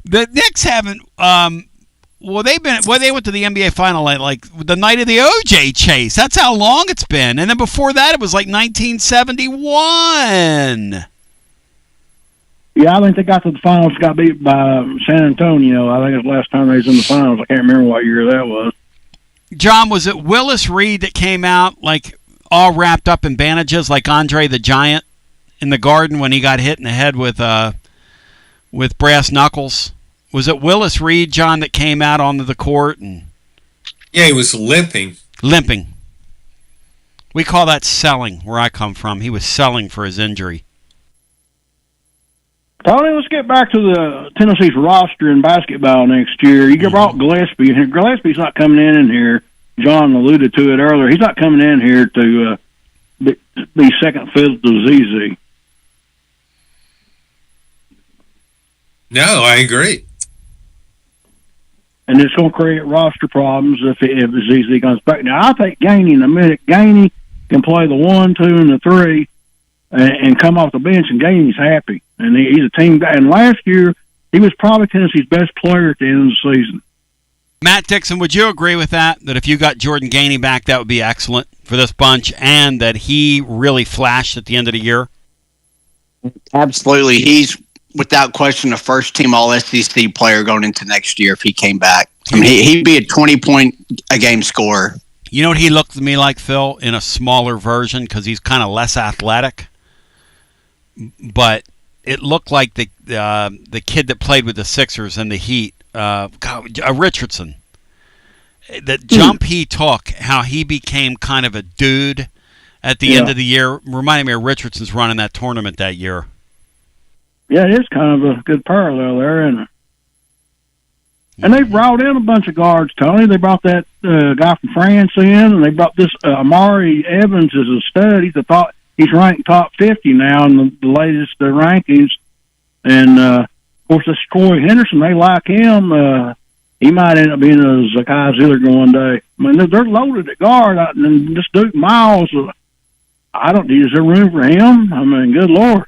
the Knicks haven't. Well, they went to the NBA final like the night of the OJ chase. That's how long it's been. And then before that, it was like 1971. Yeah, I think they got to the finals, got beat by San Antonio. I think it's the last time they was in the finals. I can't remember what year that was. John, was it Willis Reed that came out like all wrapped up in bandages like Andre the Giant in the Garden when he got hit in the head with brass knuckles? Was it Willis Reed, John, that came out onto the court? Yeah, he was limping. Limping. We call that selling where I come from. He was selling for his injury. Tony, let's get back to the Tennessee's roster in basketball next year. You brought Gillespie in here. Gillespie's not coming in here. John alluded to it earlier. He's not coming in here to be second fiddle to ZZ. No, I agree. And it's going to create roster problems if ZZ comes back. Now, I think Gainey in a minute. Gainey can play the 1, 2, and the 3 and come off the bench, and Gainey's happy. And he's a team guy. And last year, he was probably Tennessee's best player at the end of the season. Matt Dixon, would you agree with that? That if you got Jordan Gainey back, that would be excellent for this bunch, and that he really flashed at the end of the year? Absolutely. He's, without question, a first-team All-SEC player going into next year if he came back. I mean, he'd be a 20-point-a-game scorer. You know what he looked to me like, Phil, in a smaller version because he's kind of less athletic? But it looked like the kid that played with the Sixers and the Heat, Richardson. The jump he took, how he became kind of a dude at the end of the year, reminded me of Richardson's run in that tournament that year. Yeah, it is kind of a good parallel there, isn't it? And they brought in a bunch of guards, Tony. They brought that guy from France in, and they brought this Amari Evans as a stud. He's ranked top 50 now in the latest rankings. And, of course, this Troy Henderson, they like him. He might end up being a Zakai Zeigler one day. I mean, they're loaded at guard. And this Duke Miles, is there room for him? I mean, good Lord.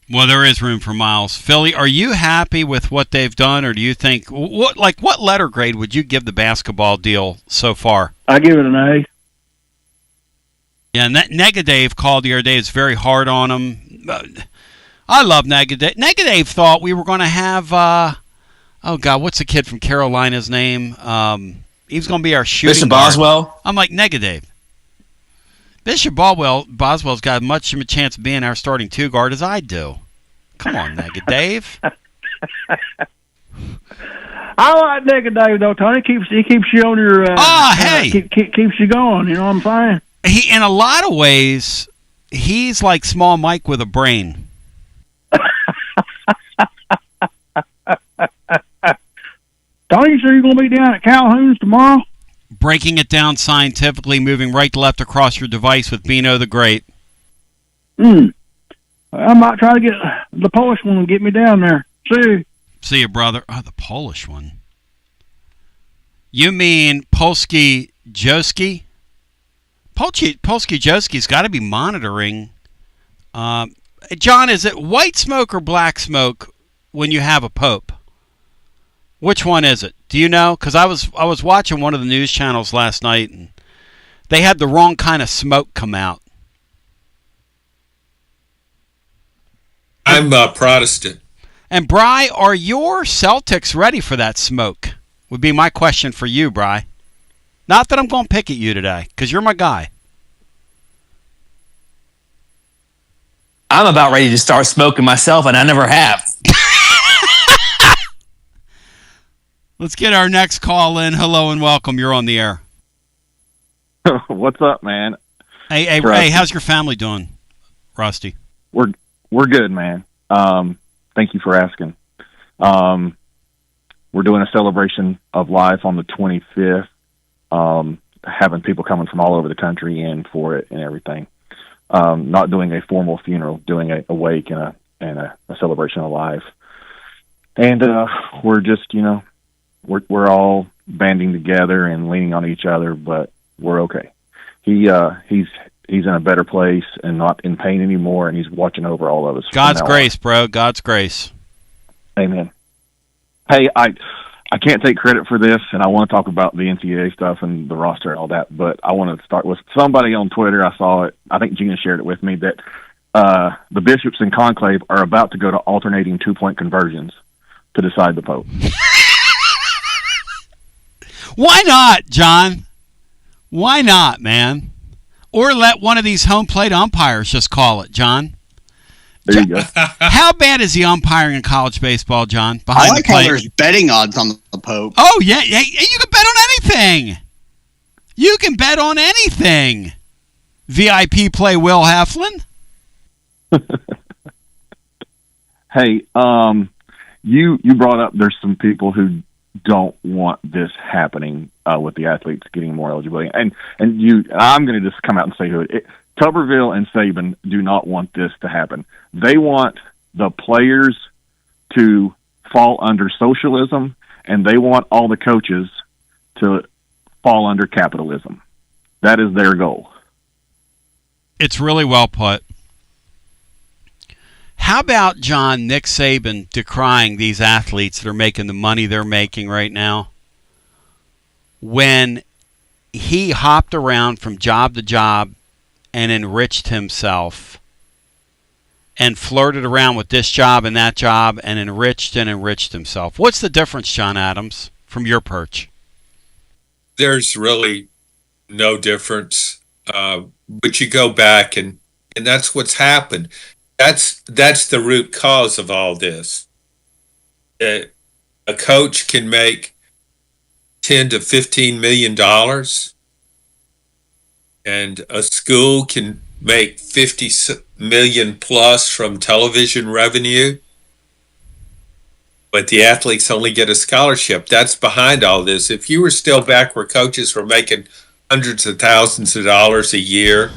Well, there is room for Miles. Philly, are you happy with what they've done, or do you think what letter grade would you give the basketball deal so far? I give it an A. Yeah, and Negative called the other day. It's very hard on him. I love Negative. Negative thought we were going to have. What's the kid from Carolina's name? He was going to be our shooting Bishop guard. Boswell. I'm like Negative. Bishop Boswell's got as much of a chance of being our starting 2 guard as I do. Come on, Negative. I like Negative though, Tony. He keeps you on your. Keeps you going. You know what I'm saying? He, in a lot of ways, he's like Small Mike with a brain. Tony, you sure you're going to be down at Calhoun's tomorrow? Breaking it down scientifically, moving right to left across your device with Bino the Great. I might try to get the Polish one and get me down there. See you, brother. Oh, the Polish one. You mean Polski Joski? Polski Joski's got to be monitoring. John, is it white smoke or black smoke when you have a pope? Which one is it? Do you know? Because I was watching one of the news channels last night, and they had the wrong kind of smoke come out. I'm Protestant. And Bri, are your Celtics ready for that smoke? Would be my question for you, Bri. Not that I'm going to pick at you today, because you're my guy. I'm about ready to start smoking myself, and I never have. Let's get our next call in. Hello and welcome. You're on the air. What's up, man? Hey, Ray, how's your family doing, Rusty? We're good, man. Thank you for asking. We're doing a celebration of life on the 25th. Having people coming from all over the country in for it and everything. Not doing a formal funeral, doing a wake and a celebration of life. And we're just, we're all banding together and leaning on each other, but we're okay. He's in a better place and not in pain anymore, and he's watching over all of us. God's grace, bro. God's grace. Amen. Hey, I can't take credit for this, and I want to talk about the NCAA stuff and the roster and all that, but I want to start with somebody on Twitter. I saw it. I think Gina shared it with me that the bishops in conclave are about to go to alternating 2-point conversions to decide the Pope. Why not, John? Why not, man? Or let one of these home plate umpires just call it, John. There you go. How bad is the umpiring in college baseball, John? I like how there's betting odds on the Pope. Oh, yeah. You can bet on anything. You can bet on anything. VIP play Will Heflin. Hey, you brought up there's some people who don't want this happening with the athletes getting more eligibility, and I'm going to just come out and say who it. Tuberville and Saban do not want this to happen. They want the players to fall under socialism, and they want all the coaches to fall under capitalism. That is their goal. It's really well put. How about, John, Nick Saban decrying these athletes that are making the money they're making right now when he hopped around from job to job and enriched himself and flirted around with this job and that job and enriched himself? What's the difference, John Adams, from your perch? There's really no difference. But you go back and that's what's happened. That's the root cause of all this. A coach can make $10 to $15 million, and a school can make $50 million plus from television revenue, but the athletes only get a scholarship. That's behind all this. If you were still back where coaches were making hundreds of thousands of dollars a year,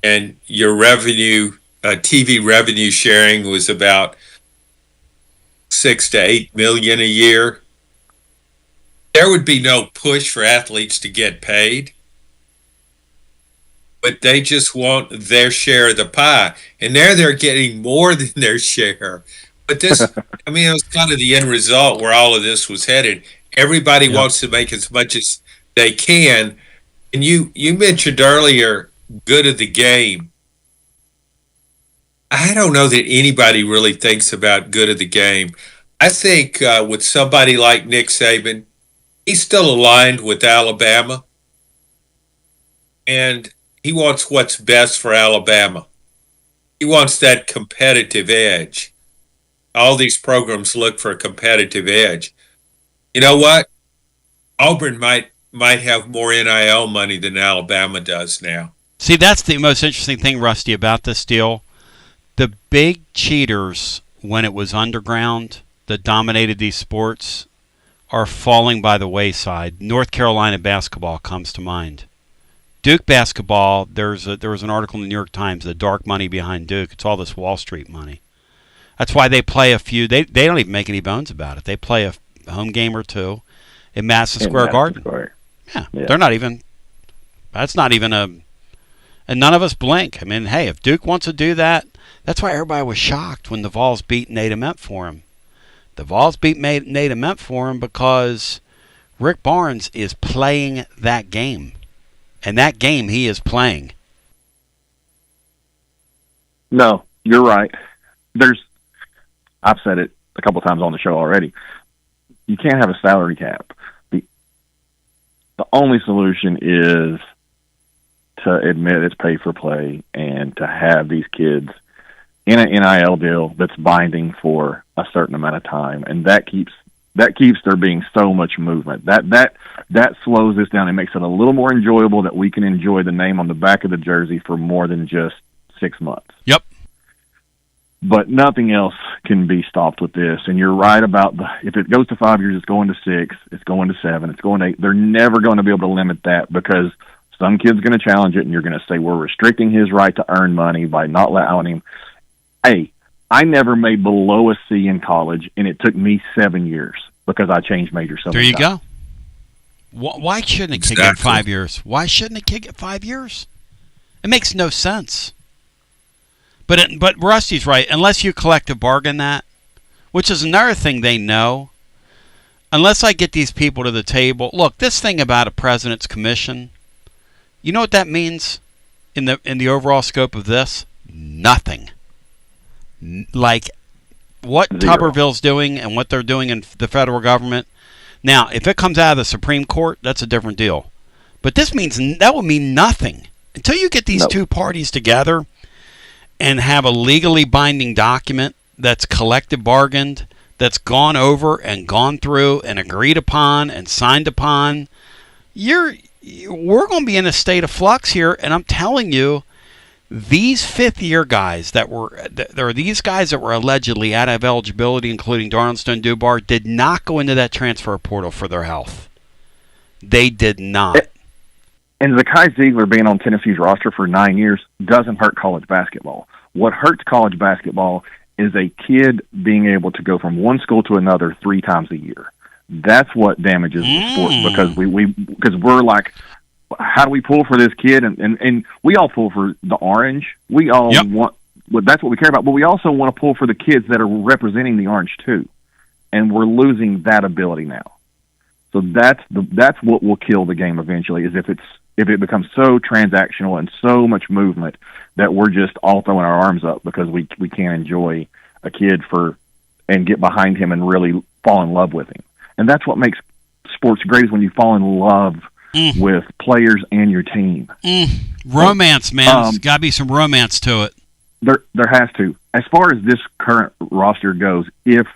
and your revenue, TV revenue sharing was about $6 to $8 million a year, there would be no push for athletes to get paid. But they just want their share of the pie, and there they're getting more than their share. But this, I mean, it was kind of the end result where all of this was headed. Everybody wants to make as much as they can. And you mentioned earlier good of the game. I don't know that anybody really thinks about good of the game. I think with somebody like Nick Saban, he's still aligned with Alabama, and he wants what's best for Alabama. He wants that competitive edge. All these programs look for a competitive edge. You know what? Auburn might have more NIL money than Alabama does now. See, that's the most interesting thing, Rusty, about this deal. The big cheaters, when it was underground, that dominated these sports, are falling by the wayside. North Carolina basketball comes to mind. Duke basketball, there was an article in the New York Times, the dark money behind Duke. It's all this Wall Street money. That's why they play a few. They don't even make any bones about it. They play a home game or two in Madison Square Garden. Yeah, they're not even. That's not even a. And none of us blink. I mean, hey, if Duke wants to do that, that's why everybody was shocked when the Vols beat Nate Ament for him. The Vols beat Nate Ament for him because Rick Barnes is playing that game. And that game he is playing. No, you're right. I've said it a couple times on the show already. You can't have a salary cap. The only solution is to admit it's pay for play and to have these kids in an NIL deal that's binding for a certain amount of time, and that keeps there being so much movement. That slows this down and makes it a little more enjoyable that we can enjoy the name on the back of the jersey for more than just 6 months. Yep. But nothing else can be stopped with this. And you're right about if it goes to 5 years, it's going to 6, it's going to 7, it's going to 8. They're never going to be able to limit that because some kid's going to challenge it, and you're going to say we're restricting his right to earn money by not allowing him. Hey, I never made below a C in college, and it took me 7 years. because I changed majors so there many you times. go. Why shouldn't a kid get 5 years? Why shouldn't a kid get 5 years? It makes no sense. But Rusty's right. Unless you collective bargain that, which is another thing they know. Unless I get these people to the table. Look, this thing about a president's commission, you know what that means in the overall scope of this? Nothing. Like what Tuberville's doing and what they're doing in the federal government. Now, if it comes out of the Supreme Court, that's a different deal. But this means that will mean nothing until you get these two parties together and have a legally binding document that's collective bargained, that's gone over and gone through and agreed upon and signed upon. We're going to be in a state of flux here, and I'm telling you, these fifth-year guys that were allegedly out of eligibility, including Darlington Dubar, did not go into that transfer portal for their health. They did not. And Zakai Zeigler being on Tennessee's roster for 9 years doesn't hurt college basketball. What hurts college basketball is a kid being able to go from one school to another 3 times a year. That's what damages the sport, because we're like, how do we pull for this kid? And we all pull for the orange. We all want, well, that's what we care about. But we also want to pull for the kids that are representing the orange too. And we're losing that ability now. So that's what will kill the game eventually. Is if it becomes so transactional and so much movement that we're just all throwing our arms up because we can't enjoy a kid and get behind him and really fall in love with him. And that's what makes sports great, is when you fall in love with players and your team. Romance, man. There's got to be some romance to it. There has to. As far as this current roster goes, if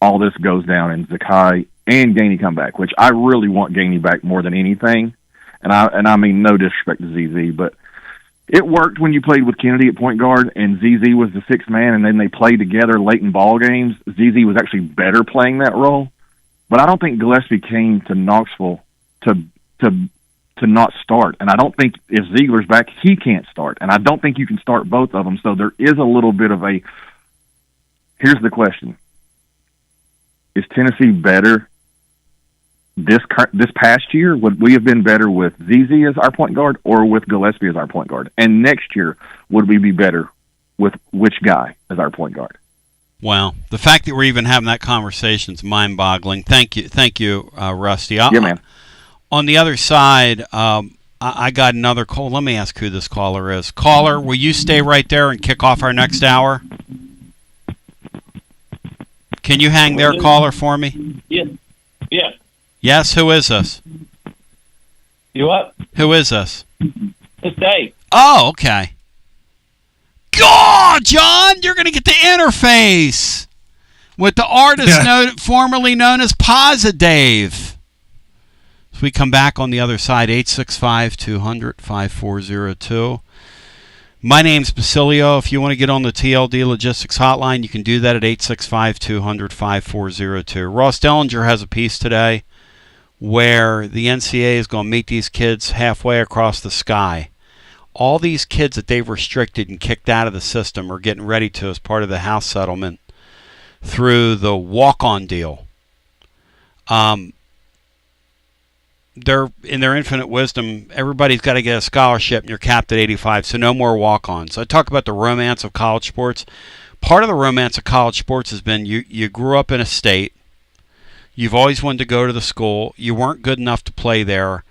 all this goes down and Zakai and Gainey come back, which I really want Gainey back more than anything, and I mean no disrespect to ZZ, but it worked when you played with Kennedy at point guard and ZZ was the sixth man, and then they played together late in ball games. ZZ was actually better playing that role, but I don't think Gillespie came to Knoxville to not start, and I don't think if Zeigler's back, he can't start, and I don't think you can start both of them. So there is a little bit of a. Here's the question: is Tennessee better this past year? Would we have been better with ZZ as our point guard or with Gillespie as our point guard? And next year, would we be better with which guy as our point guard? Wow, the fact that we're even having that conversation is mind-boggling. Thank you, Rusty. Yeah, man. On the other side, I got another call. Let me ask who this caller is. Caller, will you stay right there and kick off our next hour? Can you hang there, caller, for me? Yeah. Yeah. Yes, who is this? You what? Who is this? It's Dave. Oh, okay. God, John, you're going to get the interface with the artist formerly known as Posidave. As we come back on the other side, 865-200-5402. My name's Basilio. If you want to get on the TLD Logistics Hotline, you can do that at 865-200-5402. Ross Dellinger has a piece today where the NCAA is going to meet these kids halfway across the sky. All these kids that they've restricted and kicked out of the system are getting ready to as part of the House settlement through the walk-on deal. They're in their infinite wisdom, everybody's got to get a scholarship and you're capped at 85, so no more walk-ons. I talk about the romance of college sports. Part of the romance of college sports has been you grew up in a state, you've always wanted to go to the school, you weren't good enough to play there,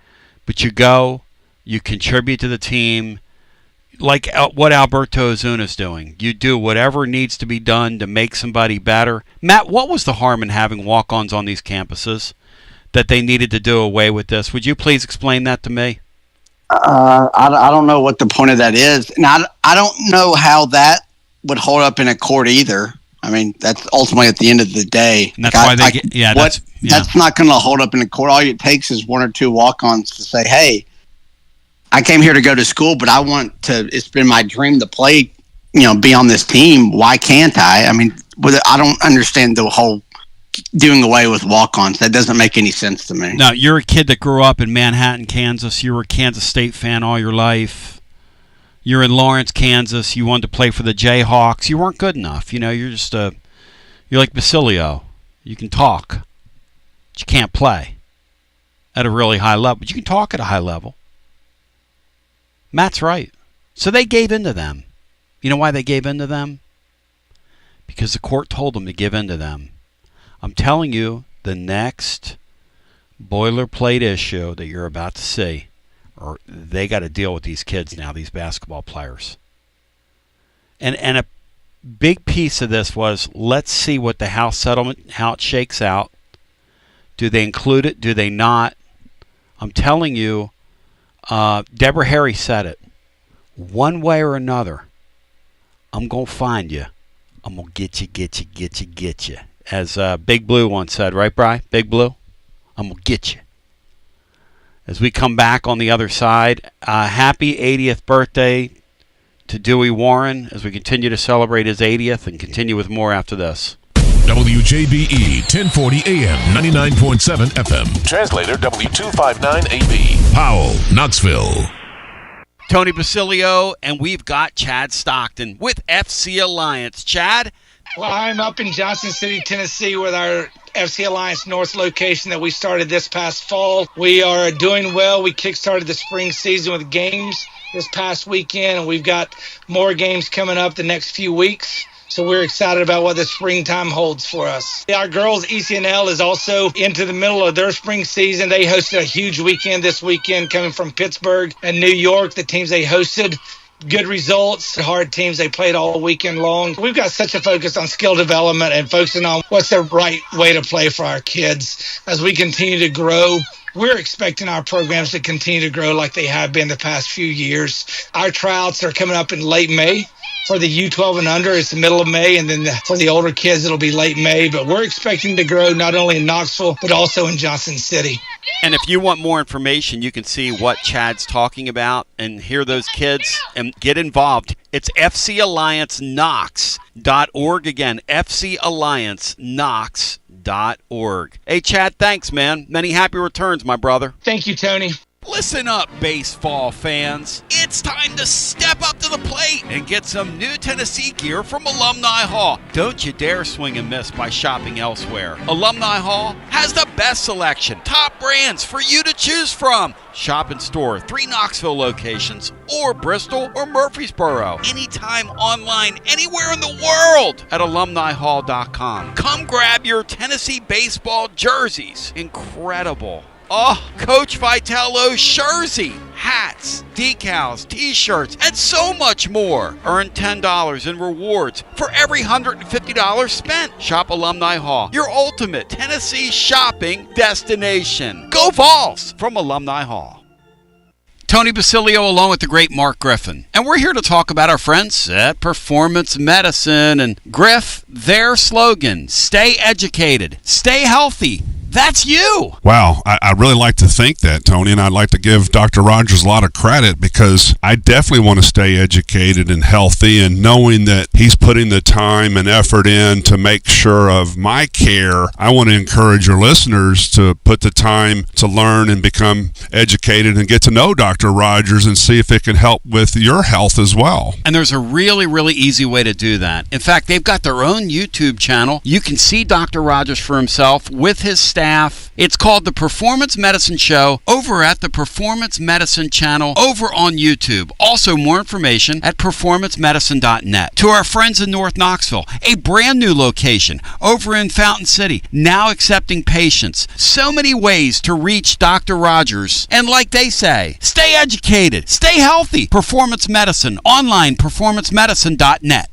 but you go, you contribute to the team, like what Alberto Ozuna's doing. You do whatever needs to be done to make somebody better. Matt, what was the harm in having walk-ons on these campuses that they needed to do away with this? Would you please explain that to me? I don't know what the point of that is. And I don't know how that would hold up in a court either. I mean, that's ultimately at the end of the day. And that's why that's not going to hold up in a court. All it takes is one or two walk-ons to say, hey, I came here to go to school, but it's been my dream to play, be on this team. Why can't I? I mean, I don't understand the whole doing away with walk-ons. That doesn't make any sense to me. No, you're a kid that grew up in Manhattan, Kansas. You were a Kansas State fan all your life. You're in Lawrence, Kansas. You wanted to play for the Jayhawks. You weren't good enough. You're just you're like Basilio. You can talk. But you can't play at a really high level. But you can talk at a high level. Matt's right. So they gave in to them. You know why they gave in to them? Because the court told them to give in to them. I'm telling you, the next boilerplate issue that you're about to see, or they got to deal with these kids now, these basketball players. And a big piece of this was, let's see what the House settlement, how it shakes out. Do they include it? Do they not? I'm telling you, Deborah Harry said it. One way or another, I'm going to find you. I'm going to get you. As Big Blue once said, right, Bri? Big Blue? I'm going to get you. As we come back on the other side, happy 80th birthday to Dewey Warren as we continue to celebrate his 80th and continue with more after this. WJBE 1040 AM 99.7 FM. Translator W259AB. Powell, Knoxville. Tony Basilio, and we've got Chad Stockton with FC Alliance. Chad? Well, I'm up in Johnson City, Tennessee with our FC Alliance North location that we started this past fall. We are doing well. We kickstarted the spring season with games this past weekend, and we've got more games coming up the next few weeks. So we're excited about what the springtime holds for us. Our girls' ECNL is also into the middle of their spring season. They hosted a huge weekend this weekend coming from Pittsburgh and New York. The teams they hosted, good results, hard teams. They played all weekend long. We've got such a focus on skill development and focusing on what's the right way to play for our kids as we continue to grow. We're expecting our programs to continue to grow like they have been the past few years. Our tryouts are coming up in late May. For the U12 and under, it's the middle of May, and then for the older kids, it'll be late May. But we're expecting to grow not only in Knoxville, but also in Johnson City. And if you want more information, you can see what Chad's talking about and hear those kids and get involved. It's FCAllianceKnox.org. Again, FCAllianceKnox.org. Hey, Chad, thanks, man. Many happy returns, my brother. Thank you, Tony. Listen up, baseball fans. It's time to step up to the plate and get some new Tennessee gear from Alumni Hall. Don't you dare swing and miss by shopping elsewhere. Alumni Hall has the best selection, top brands for you to choose from. Shop in store, 3 Knoxville locations, or Bristol or Murfreesboro. Anytime, online, anywhere in the world at alumnihall.com. Come grab your Tennessee baseball jerseys. Incredible. Oh, Coach Vitello's jersey, hats, decals, t-shirts, and so much more. Earn $10 in rewards for every $150 spent. Shop Alumni Hall, your ultimate Tennessee shopping destination. Go Vols from Alumni Hall. Tony Basilio along with the great Mark Griffin. And we're here to talk about our friends at Performance Medicine. And Griff, their slogan, stay educated, stay healthy. That's you. Wow, I really like to think that, Tony, and I'd like to give Dr. Rogers a lot of credit because I definitely want to stay educated and healthy, and knowing that he's putting the time and effort in to make sure of my care, I want to encourage your listeners to put the time to learn and become educated and get to know Dr. Rogers and see if it can help with your health as well. And there's a really, really easy way to do that. In fact, they've got their own YouTube channel. You can see Dr. Rogers for himself with his staff. It's called The Performance Medicine Show over at the Performance Medicine channel over on YouTube. Also, more information at performancemedicine.net. To our friends in North Knoxville, a brand new location over in Fountain City, now accepting patients. So many ways to reach Dr. Rogers. And like they say, stay educated, stay healthy. Performance Medicine, online, performancemedicine.net.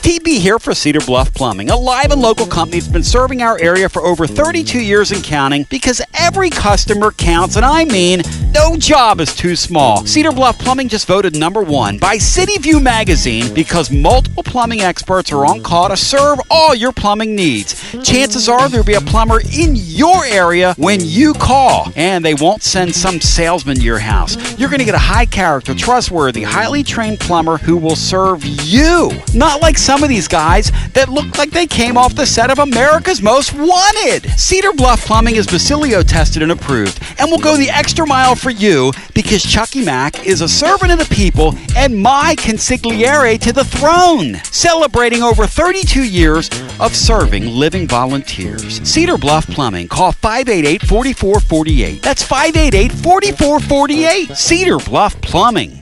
TB here for Cedar Bluff Plumbing, a live and local company that's been serving our area for over 32 years and counting because every customer counts, and I mean, no job is too small. Cedar Bluff Plumbing just voted #1 by City View magazine because multiple plumbing experts are on call to serve all your plumbing needs. Chances are there'll be a plumber in your area when you call, and they won't send some salesman to your house. You're going to get a high character, trustworthy, highly trained plumber who will serve you, not like some some of these guys that look like they came off the set of America's Most Wanted. Cedar Bluff Plumbing is Basilio tested and approved and will go the extra mile for you because Chucky Mack is a servant of the people and my consigliere to the throne, celebrating over 32 years of serving living volunteers. Cedar Bluff Plumbing. Call 588-4448. That's 588-4448. Cedar Bluff Plumbing.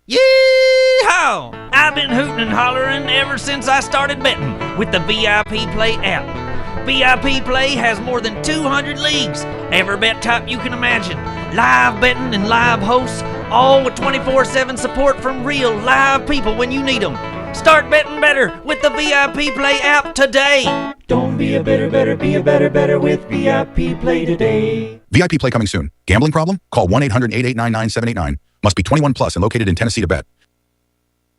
Yee-haw! I've been hooting and hollering ever since I started betting with the VIP Play app. VIP Play has more than 200 leagues, every bet type you can imagine, live betting and live hosts, all with 24/7 support from real live people when you need them. Start betting better with the VIP Play app today. Don't be a better, be a better with VIP Play today. VIP Play coming soon. Gambling problem? Call 1-800-889-9789. Must be 21 plus and located in Tennessee to bet.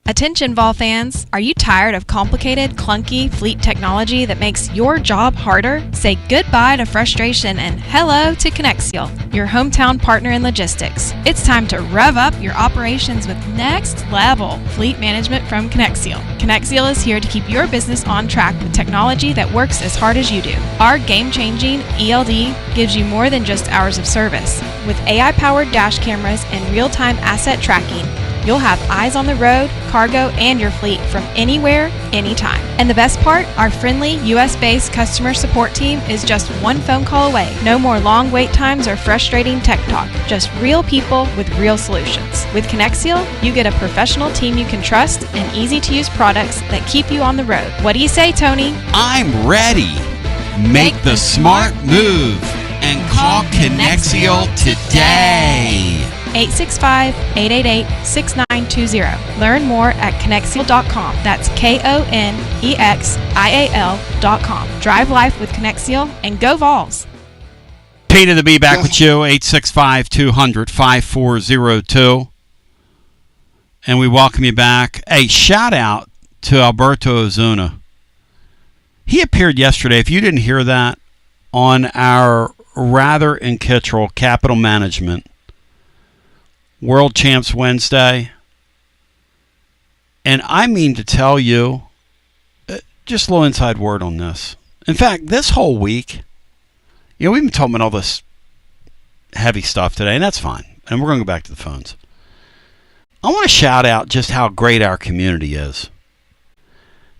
Attention Vol fans, are you tired of complicated, clunky fleet technology that makes your job harder? Say goodbye to frustration and hello to Connexial, your hometown partner in logistics. It's time to rev up your operations with next level fleet management from Connexial. Connexial is here to keep your business on track with technology that works as hard as you do. Our game-changing ELD gives you more than just hours of service. With AI-powered dash cameras and real-time asset tracking, you'll have eyes on the road, cargo, and your fleet from anywhere, anytime. And the best part, our friendly US-based customer support team is just one phone call away. No more long wait times or frustrating tech talk. Just real people with real solutions. With Connexial, you get a professional team you can trust and easy-to-use products that keep you on the road. What do you say, Tony? I'm ready. Make the smart move and call Connexial today. 865-888-6920. Learn more at Connexial.com. That's KONEXIAL.com. Drive life with Connexial and go Vols. Peter to be back with you, 865-200-5402. And we welcome you back. A shout out to Alberto Ozuna. He appeared yesterday, if you didn't hear that, on our Rather and Kittrell Capital Management World Champs Wednesday. And I mean to tell you, just a little inside word on this. In fact, this whole week, we've been talking about all this heavy stuff today, and that's fine. And we're going to go back to the phones. I want to shout out just how great our community is.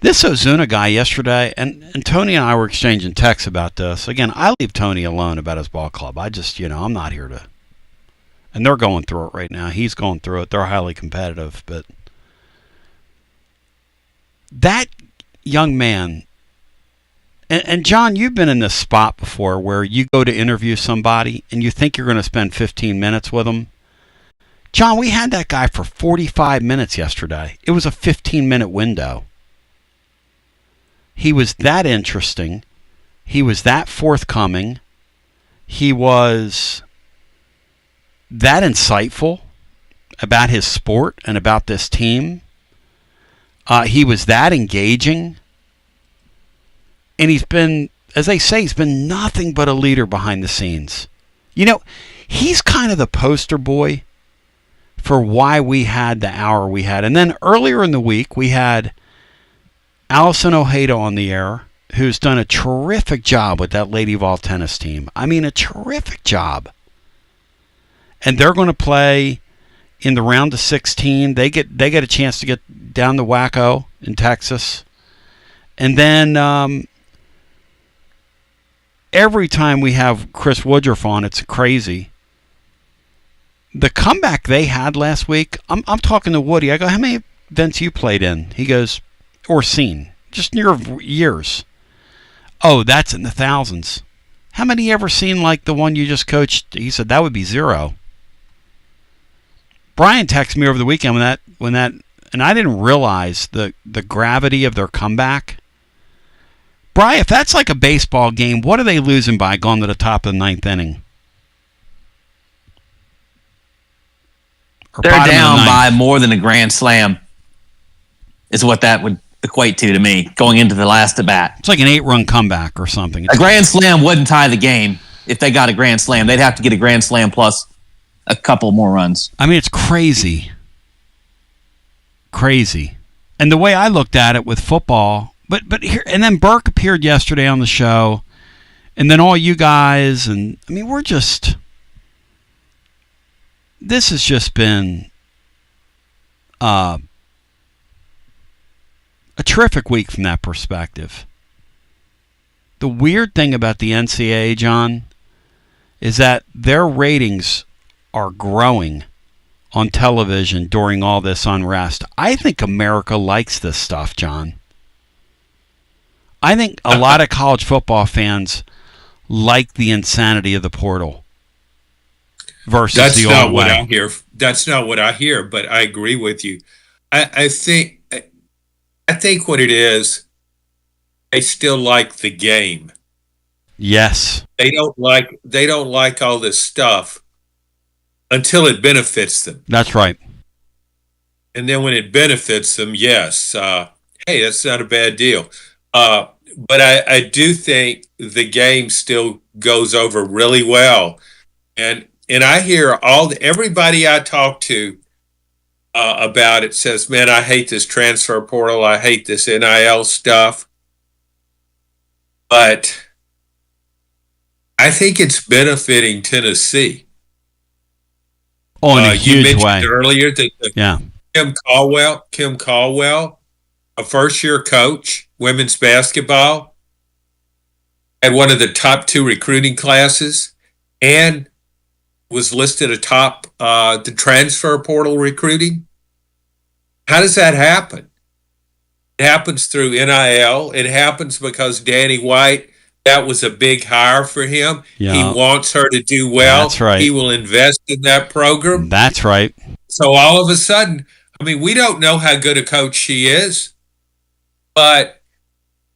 This Ozuna guy yesterday, and Tony and I were exchanging texts about this. Again, I leave Tony alone about his ball club. I just, I'm not here to. And they're going through it right now. He's going through it. They're highly competitive. But that young man, and John, you've been in this spot before where you go to interview somebody and you think you're going to spend 15 minutes with them. John, we had that guy for 45 minutes yesterday. It was a 15-minute window. He was that interesting. He was that forthcoming. He was that insightful about his sport and about this team. He was that engaging. And he's been, as they say, he's been nothing but a leader behind the scenes. He's kind of the poster boy for why we had the hour we had. And then earlier in the week, we had Allison Ojeda on the air, who's done a terrific job with that Lady Vol tennis team. I mean, a terrific job. And they're going to play in the round of 16. They get a chance to get down to Waco in Texas. And then every time we have Chris Woodruff on, it's crazy. The comeback they had last week, I'm talking to Woody. I go, how many events you played in? He goes, or seen, just near years. Oh, that's in the thousands. How many you ever seen like the one you just coached? He said that would be 0. Brian texted me over the weekend when that, and I didn't realize the gravity of their comeback. Brian, if that's like a baseball game, what are they losing by going to the top of the 9th inning? Or they're down by more than a grand slam, is what that would equate to me, going into the last at bat. It's like an 8-run comeback or something. A grand slam wouldn't tie the game. If they got a grand slam, they'd have to get a grand slam plus a couple more runs. I mean, it's crazy. Crazy. And the way I looked at it with football, but here, and then Burke appeared yesterday on the show, and then all you guys, and I mean, this has just been a terrific week from that perspective. The weird thing about the NCAA, John, is that their ratings are growing on television during all this unrest. I think America likes this stuff, John. I think a lot of college football fans like the insanity of the portal versus the old way. That's not what I hear. That's not what I hear, but I agree with you. I think what it is, they still like the game. Yes. They don't like all this stuff until it benefits them. That's right. And then when it benefits them, yes, hey, that's not a bad deal. But I do think the game still goes over really well. And I hear everybody I talk to about it says, man, I hate this transfer portal. I hate this NIL stuff. But I think it's benefiting Tennessee. Oh, in a huge you mentioned way. Earlier that Kim Caldwell, a first-year coach, women's basketball, had one of the top 2 recruiting classes and was listed atop the transfer portal recruiting. How does that happen? It happens through NIL. It happens because Danny White, that was a big hire for him. Yeah. He wants her to do well. That's right. He will invest in that program. That's right. So all of a sudden, I mean, we don't know how good a coach she is, but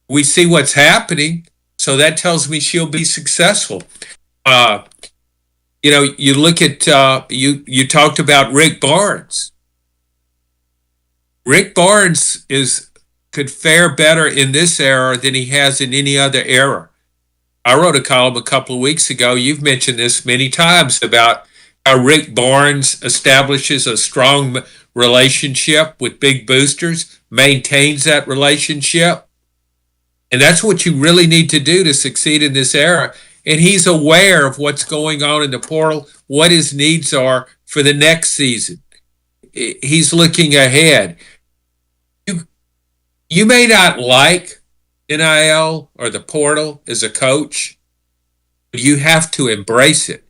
we see what's happening. So that tells me she'll be successful. You look at, you talked about Rick Barnes. Rick Barnes could fare better in this era than he has in any other era. I wrote a column a couple of weeks ago. You've mentioned this many times about how Rick Barnes establishes a strong relationship with big boosters, maintains that relationship. And that's what you really need to do to succeed in this era. And he's aware of what's going on in the portal, what his needs are for the next season. He's looking ahead. You may not like NIL or the portal as a coach, but you have to embrace it.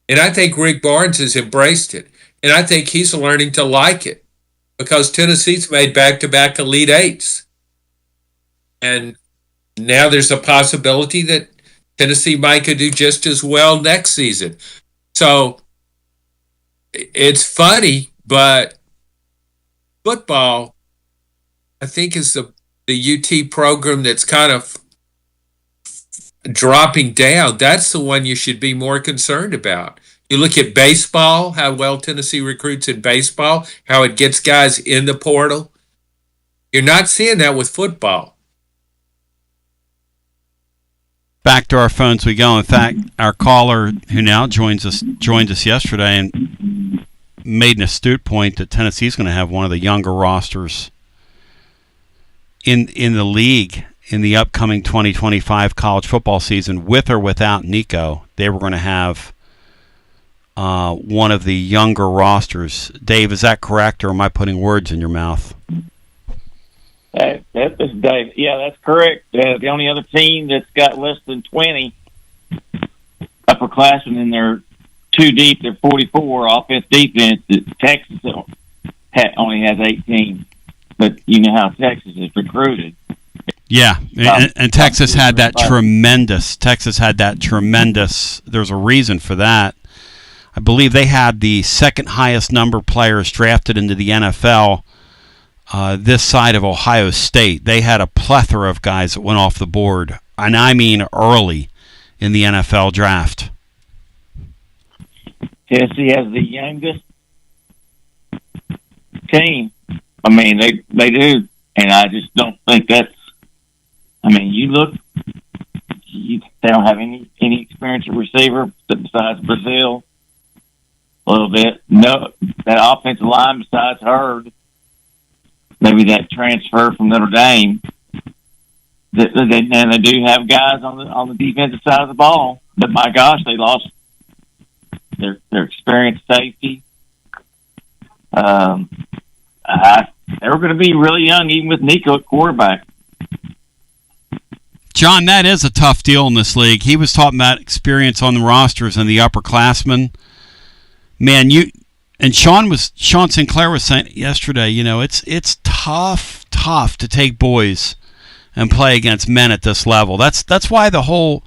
And I think Rick Barnes has embraced it. And I think he's learning to like it because Tennessee's made back-to-back Elite Eights. And now there's a possibility that Tennessee might could do just as well next season. So it's funny, but football, I think, is the UT program that's kind of dropping down. That's the one you should be more concerned about. You look at baseball, how well Tennessee recruits in baseball, how it gets guys in the portal. You're not seeing that with football. Back to our phones we go. In fact, our caller who now joined us yesterday and made an astute point that Tennessee's going to have one of the younger rosters in the league in the upcoming 2025 college football season, with or without Nico. They were going to have one of the younger rosters. Dave, is that correct, or am I putting words in your mouth? This is Dave. Yeah, that's correct. The only other team that's got less than 20 upperclassmen in their 2 deep, they're 44 offense defense. Texas only has 18. But you know how Texas is recruited. Yeah, and Texas had that tremendous. There's a reason for that. I believe they had the second highest number of players drafted into the NFL this side of Ohio State. They had a plethora of guys that went off the board, and I mean early in the NFL draft. Tennessee has the youngest team. I mean, they do, and I just don't think that's. I mean, you look, they don't have any experienced receiver besides Brazil. A little bit. No, that offensive line besides Hurd. maybe that transfer from Notre Dame. And they do have guys on the defensive side of the ball, but my gosh, they lost their experienced safety. They were going to be really young, even with Nico at quarterback. John, that is a tough deal in this league. He was talking about experience on the rosters and the upperclassmen. Man, Sean Sinclair was saying yesterday, it's tough to take boys and play against men at this level. That's why the whole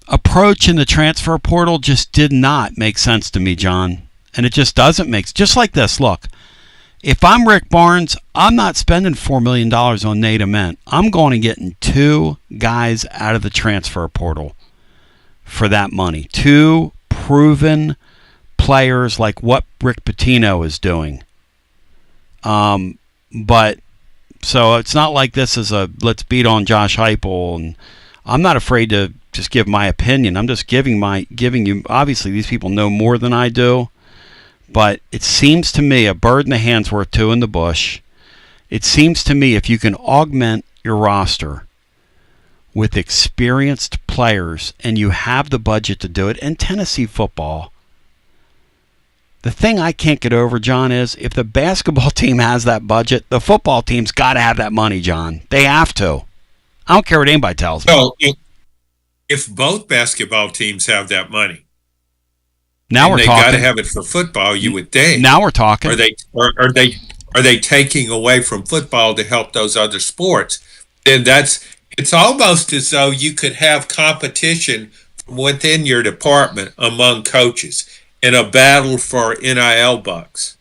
approach in the transfer portal just did not make sense to me, John. And it just doesn't make sense. Just like this, look. If I'm Rick Barnes, I'm not spending $4 million on Nate Ament. I'm going to getting 2 guys out of the transfer portal for that money. 2 proven players like what Rick Pitino is doing. But so it's not like this is a let's beat on Josh Heupel, and I'm not afraid to just give my opinion. I'm just giving you. Obviously, these people know more than I do, but it seems to me a bird in the hand's worth 2 in the bush. It seems to me if you can augment your roster with experienced players and you have the budget to do it, and Tennessee football. The thing I can't get over, John, is if the basketball team has that budget, the football team's got to have that money, John. They have to. I don't care what anybody tells me. Well, if both basketball teams have that money, now we're talking. They got to have it for football, you would think. Now we're talking. Are they taking away from football to help those other sports? Then it's almost as though you could have competition from within your department among coaches in a battle for NIL bucks.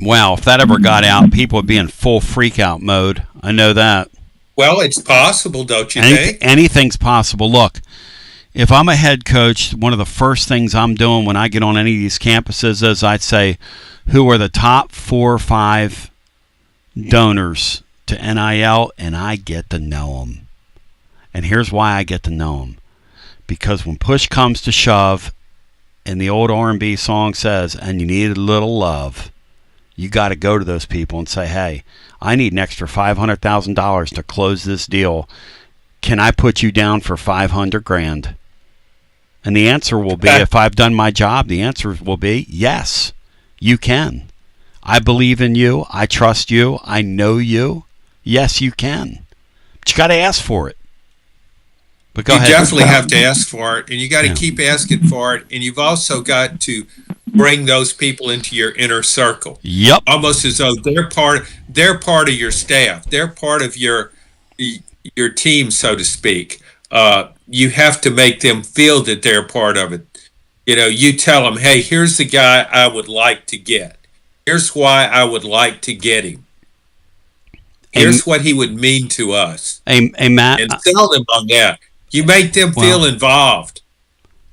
Wow, if that ever got out, people would be in full freak-out mode. I know that. Well, it's possible, don't you think? Anything's possible. Look, if I'm a head coach, one of the first things I'm doing when I get on any of these campuses is I'd say, who are the top 4 or 5 donors to NIL, and I get to know them. And here's why I get to know them. Because when push comes to shove, and the old R&B song says, and you need a little love, you got to go to those people and say, hey, I need an extra $500,000 to close this deal. Can I put you down for $500,000? And the answer will be, if I've done my job, the answer will be, yes, you can. I believe in you. I trust you. I know you. Yes, you can. But you got to ask for it. But go ahead. You definitely have to ask for it, and you got to keep asking for it, and you've also got to bring those people into your inner circle. Yep. Almost as though they're part of your staff. They're part of your team, so to speak. You have to make them feel that they're part of it. You tell them, hey, here's the guy I would like to get. Here's why I would like to get him. Here's what he would mean to us. Matt, and sell them on that. You make them feel involved.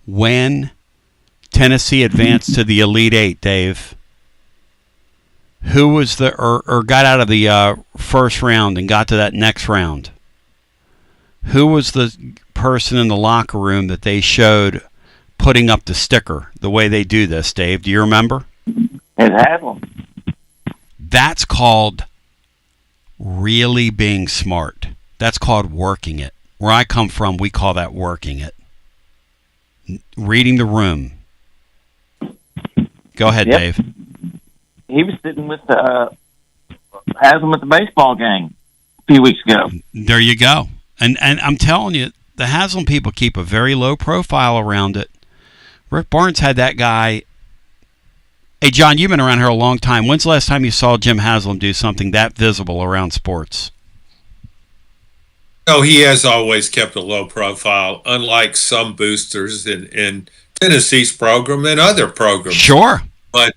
When Tennessee advanced to the Elite Eight, Dave, who was or got out of the first round and got to that next round? Who was the person in the locker room that they showed putting up the sticker the way they do this, Dave? Do you remember? It had them. That's called really being smart. That's called working it. Where I come from, we call that working it. Reading the room. Go ahead, Dave. He was sitting with Haslam at the baseball game a few weeks ago. There you go. And I'm telling you, the Haslam people keep a very low profile around it. Rick Barnes had that guy. Hey, John, you've been around here a long time. When's the last time you saw Jim Haslam do something that visible around sports? No, he has always kept a low profile, unlike some boosters in Tennessee's program and other programs. Sure. But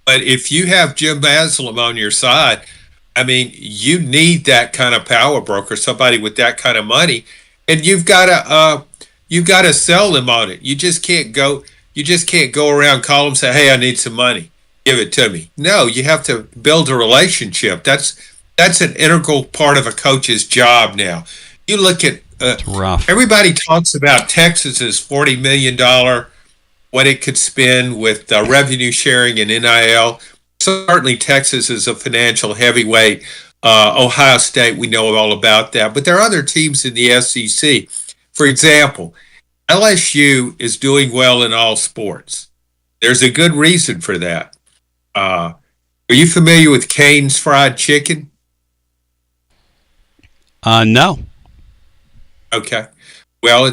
if you have Jim Haslam on your side, I mean, you need that kind of power broker, somebody with that kind of money, and you've got to sell them on it. You just can't go around, call them, say, "Hey, I need some money, give it to me." No, you have to build a relationship. That's an integral part of a coach's job now. You look at rough. Everybody talks about Texas's $40 million, what it could spend with revenue sharing and NIL. certainly Texas is a financial heavyweight. Ohio State, we know all about that. But there are other teams in the SEC. For example, LSU is doing well in all sports. There's a good reason for that. Are you familiar with Cane's Fried Chicken? No. Okay. Well,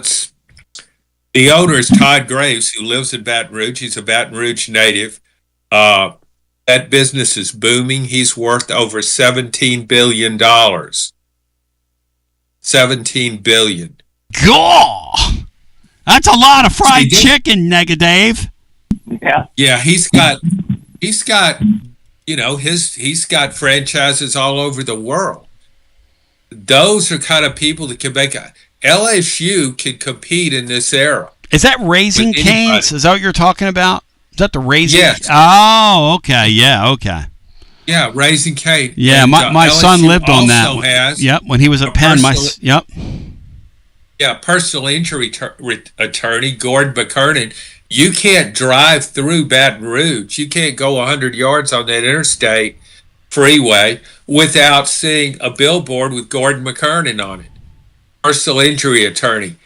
the owner is Todd Graves, who lives in Baton Rouge. He's a Baton Rouge native. That business is booming. He's worth over $17 billion. $17 billion. Gaw! That's a lot of fried chicken, Dave. Yeah. Yeah, he's got he's got franchises all over the world. Those are kind of people that can make LSU can compete in this era. Is that Raising Cane's? Is that what you're talking about? Is that the Raising? Yes. Oh, okay. Yeah, okay. Yeah, Raising Cane. Yeah, and, my son lived on that. Has yep, when he was at Penn. Yep. Yeah, personal injury attorney, Gordon McKernan. You can't drive through Baton Rouge. You can't go 100 yards on that interstate freeway without seeing a billboard with Gordon McKernan on it. Personal injury attorney.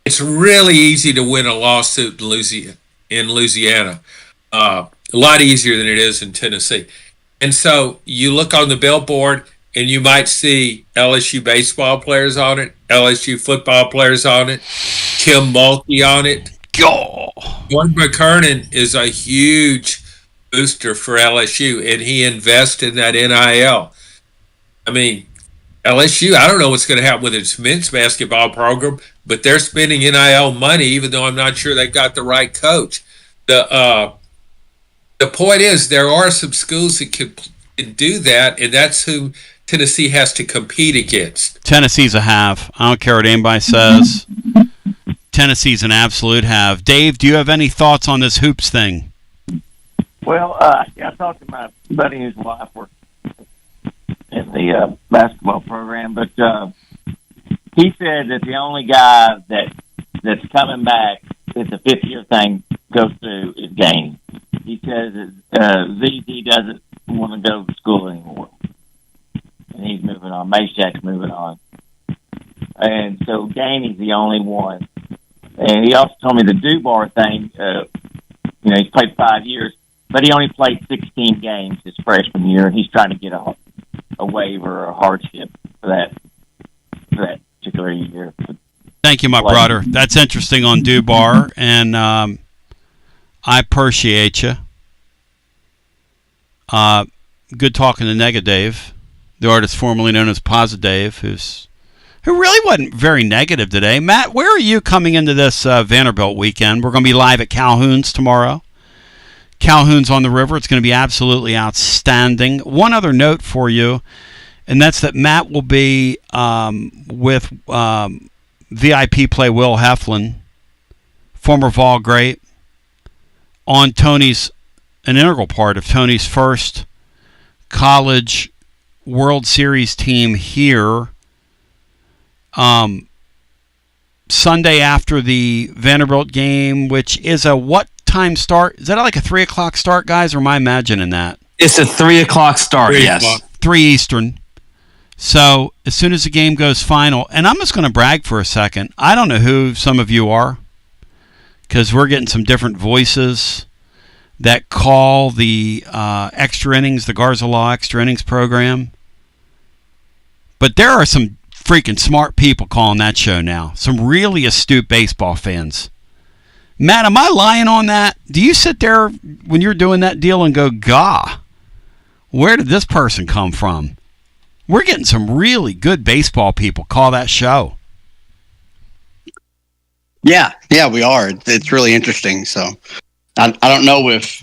It's really easy to win a lawsuit in Louisiana. A lot easier than it is in Tennessee. And so you look on the billboard and you might see LSU baseball players on it, LSU football players on it, Kim Mulkey on it. Gordon McKernan is a huge booster for LSU, and he invests in that NIL. I mean, LSU, I don't know what's going to happen with its men's basketball program, but they're spending NIL money, even though I'm not sure they've got the right coach. The point is, there are some schools that can do that, and that's who Tennessee has to compete against. Tennessee's a have. I don't care what anybody says. Tennessee's an absolute have. Dave, do you have any thoughts on this hoops thing? Well, I talked to my buddy whose wife works in the basketball program, but he said that the only guy that's coming back if the fifth-year thing goes through is Gainey. He says that ZZ doesn't want to go to school anymore, and he's moving on. Maishak's moving on, and so Gainey's the only one. And he also told me the Dubar thing. He's played 5 years, but he only played 16 games his freshman year, and he's trying to get a waiver or a hardship for that particular year. Thank you, my brother. That's interesting on Dubar, and I appreciate you. Good talking to Nega Dave, the artist formerly known as Posit Dave, who really wasn't very negative today. Matt, where are you coming into this Vanderbilt weekend? We're going to be live at Calhoun's tomorrow. Calhoun's on the river. It's going to be absolutely outstanding. One other note for you, and that's that Matt will be with VIP play Will Heflin, former Vol great, on an integral part of Tony's first college World Series team here. Sunday after the Vanderbilt game, which is a what time start? Is that like a 3 o'clock start, guys, or am I imagining that? It's a 3 o'clock start, yes. 3 Eastern. So as soon as the game goes final, and I'm just going to brag for a second. I don't know who some of you are, because we're getting some different voices that call the extra innings, the Garza Law extra innings program. But there are some freaking smart people calling that show now. Some really astute baseball fans. Matt, am I lying on that? Do you sit there when you're doing that deal and go, "Gah, where did this person come from?" We're getting some really good baseball people call that show. Yeah, we are. It's really interesting. So I don't know if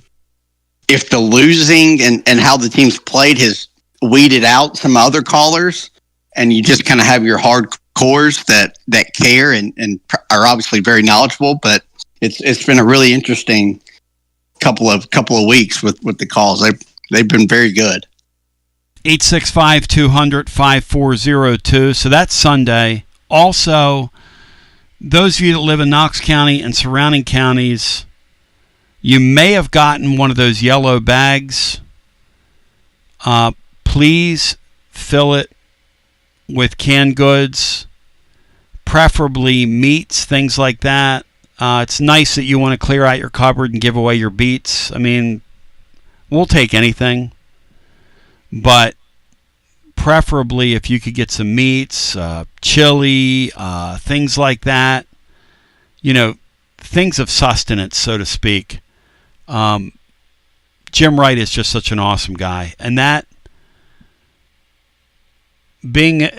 the losing and how the teams played has weeded out some other callers, and you just kind of have your hardcores that care and are obviously very knowledgeable. But it's been a really interesting couple of weeks with the calls. They've been very good. 865-200-5402. So that's Sunday. Also, those of you that live in Knox County and surrounding counties, you may have gotten one of those yellow bags Please fill it with canned goods, preferably meats, things like that. It's nice that you want to clear out your cupboard and give away your beets. I mean, we'll take anything, but preferably if you could get some meats, chili, things like that, things of sustenance, so to speak. Jim Wright is just such an awesome guy. And that, being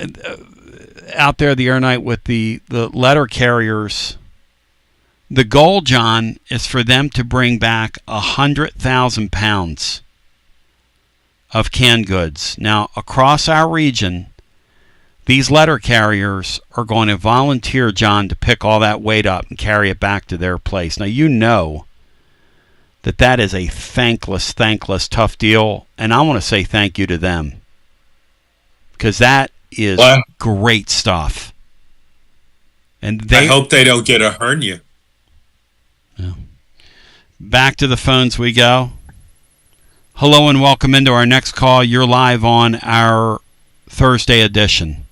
out there the other night with the letter carriers, the goal, John, is for them to bring back 100,000 pounds of canned goods. Now, across our region, these letter carriers are going to volunteer, John, to pick all that weight up and carry it back to their place. Now, you know that is a thankless, tough deal, and I want to say thank you to them, because that is great stuff. And I hope they don't get a hernia. Yeah. Back to the phones we go. Hello and welcome into our next call. You're live on our Thursday edition.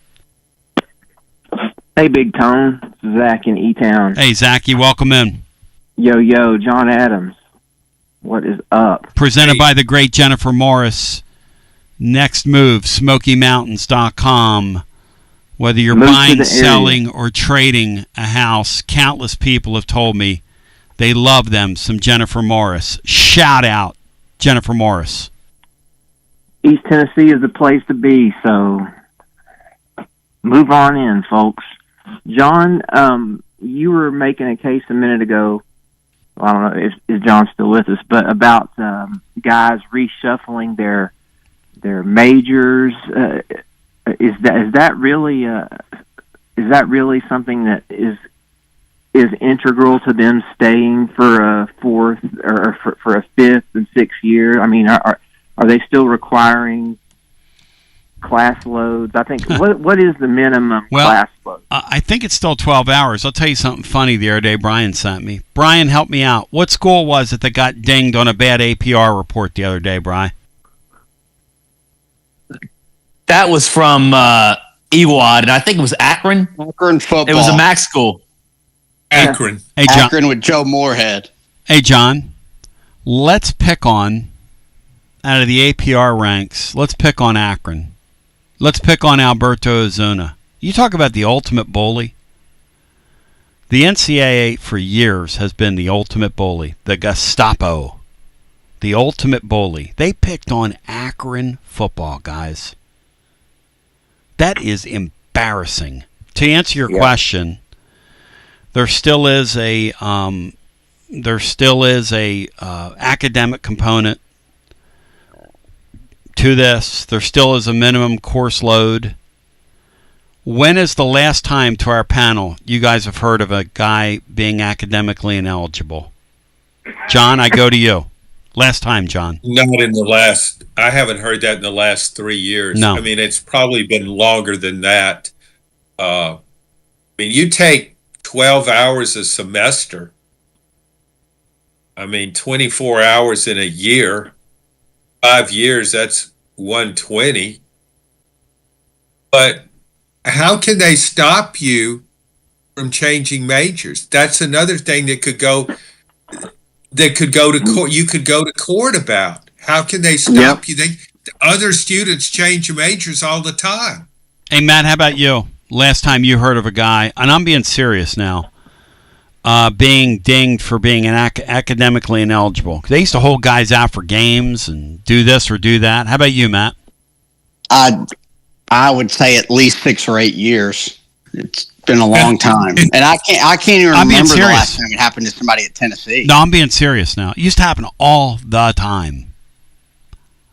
Hey, Big Tone. Zach in E-Town. Hey, Zach, you welcome in. Yo, John Adams. What is up? Presented by the great Jennifer Morris. Next move, SmokyMountains.com. Whether you're buying, selling, or trading a house, countless people have told me they love them some Jennifer Morris. Shout out, Jennifer Morris. East Tennessee is the place to be, so move on in, folks. John, you were making a case a minute ago. Well, I don't know if John's still with us, but about guys reshuffling their majors. Is that really something that is integral to them staying for a fourth or for a fifth and sixth year? I mean, are they still requiring class loads? I think what is the minimum class load? I think it's still 12 hours. I'll tell you something funny the other day Brian sent me. Brian, help me out. What school was it that got dinged on a bad APR report the other day, Brian? That was from Ewad, and I think it was Akron. Akron football. It was a MAC school. Akron. Hey, John. Akron with Joe Moorhead. Hey, John. Let's pick on, out of the APR ranks, let's pick on Akron. Let's pick on Alberto Ozuna. You talk about the ultimate bully. The NCAA for years has been the ultimate bully. The Gestapo. The ultimate bully. They picked on Akron football, guys. That is embarrassing. To answer your question, there still is a academic component to this. There still is a minimum course load. When is the last time, to our panel, you guys have heard of a guy being academically ineligible? John, I go to you. Last time, John. Not in the last. I haven't heard that in the last 3 years. No. I mean, it's probably been longer than that. I mean, you take 12 hours a semester. I mean, 24 hours in a year. 5 years, that's 120. But how can they stop you from changing majors? That's another thing that could go to court. You could go to court about. How can they stop you? Other students change majors all the time. Hey, Matt, how about you? Last time you heard of a guy, and I'm being serious now, being dinged for being academically ineligible. They used to hold guys out for games and do this or do that. How about you, Matt? I would say at least 6 or 8 years. It's been a long time, and I can't even remember the last time it happened to somebody at Tennessee. No, I'm being serious now. It used to happen all the time.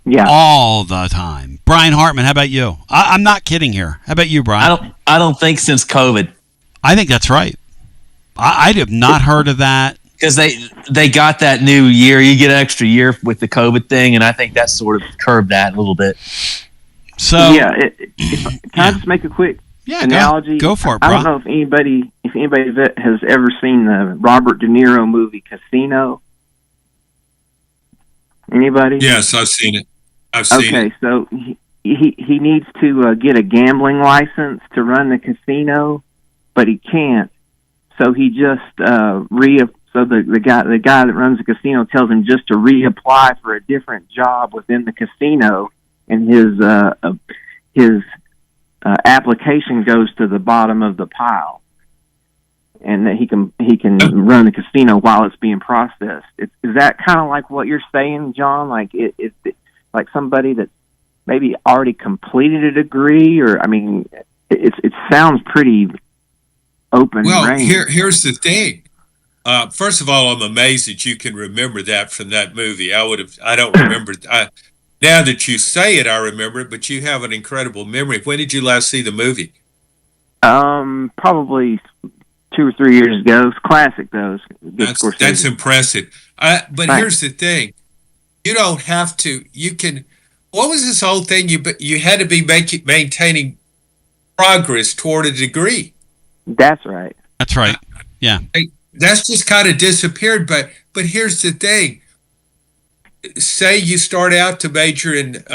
Yeah, all the time. Brian Hartman, how about you? I'm not kidding here. How about you, Brian? I don't think since COVID. I think that's right. I have not heard of that. Because they got that new year. You get an extra year with the COVID thing, and I think that sort of curbed that a little bit. So can I just make a quick analogy? Go for it, bro. I don't know if anybody has ever seen the Robert De Niro movie Casino. Anybody? Yes, I've seen it. I've seen Okay, it. so he needs to get a gambling license to run the casino, but he can't. So he just So the guy that runs the casino tells him just to reapply for a different job within the casino, and his application goes to the bottom of the pile, and that he can run the casino while it's being processed. Is that kind of like what you're saying, John? Like it's like somebody that maybe already completed a degree, or I mean, it sounds pretty open. Well, range. here's the thing. First of all, I'm amazed that you can remember that from that movie. I don't remember. Now that you say it, I remember it, but you have an incredible memory. When did you last see the movie? Probably 2 or 3 years ago. It's classic, though. That's impressive. But Thanks. here's the thing. You don't have to. You can. What was this whole thing? You had to be maintaining progress toward a degree. That's right. That's right. Yeah. That's just kind of disappeared. But here's the thing. Say you start out to major in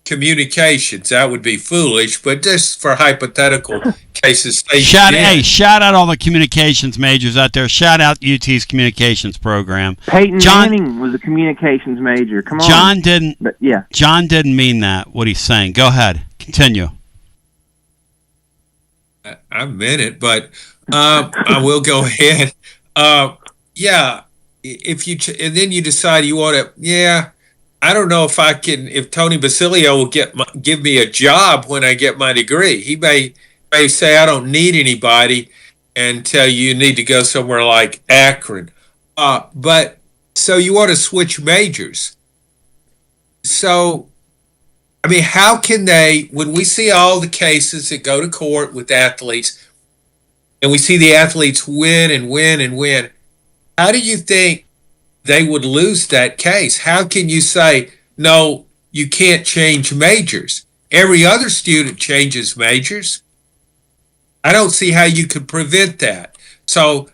communications. That would be foolish, but just for hypothetical cases. Shout out all the communications majors out there. Shout out UT's communications program. Peyton Manning was a communications major. Come on. John didn't. But, yeah. John didn't mean that. What he's saying. Go ahead. Continue. I meant it, but I will go ahead. Yeah. And then you decide you want to, I don't know if Tony Basilio will give me a job when I get my degree. He may say, I don't need anybody, and tell you need to go somewhere like Akron. But so you want to switch majors. So, I mean, how can they, when we see all the cases that go to court with athletes, and we see the athletes win and win and win, how do you think they would lose that case? How can you say, no, you can't change majors? Every other student changes majors. I don't see how you could prevent that. So,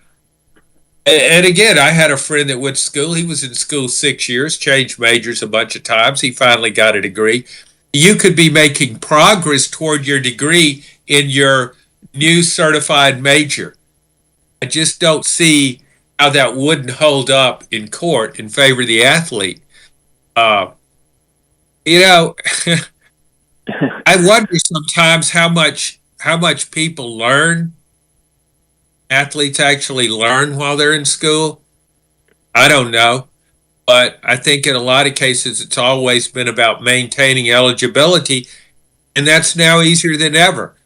and again, I had a friend that went to school. He was in school 6 years, changed majors a bunch of times. He finally got a degree. You could be making progress toward your degree in your new certified major. I just don't see how that wouldn't hold up in court in favor of the athlete. I wonder sometimes how much people learn, athletes actually learn while they're in school. I don't know. But I think in a lot of cases it's always been about maintaining eligibility, and that's now easier than ever.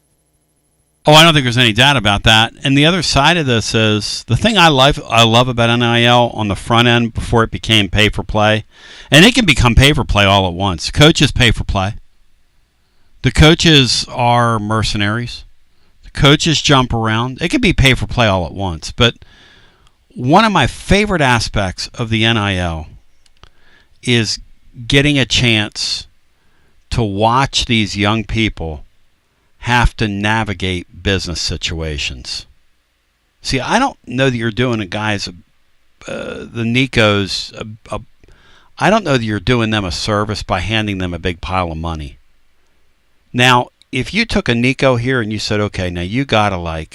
Oh, I don't think there's any doubt about that. And the other side of this is the thing I love about NIL on the front end before it became pay for play, and it can become pay for play all at once. Coaches pay for play. The coaches are mercenaries. The coaches jump around. It can be pay for play all at once. But one of my favorite aspects of the NIL is getting a chance to watch these young people have to navigate business situations. See, I don't know that you're doing the guys, the Nicos, I don't know that you're doing them a service by handing them a big pile of money. Now, if you took a Nico here and you said, okay, now you got to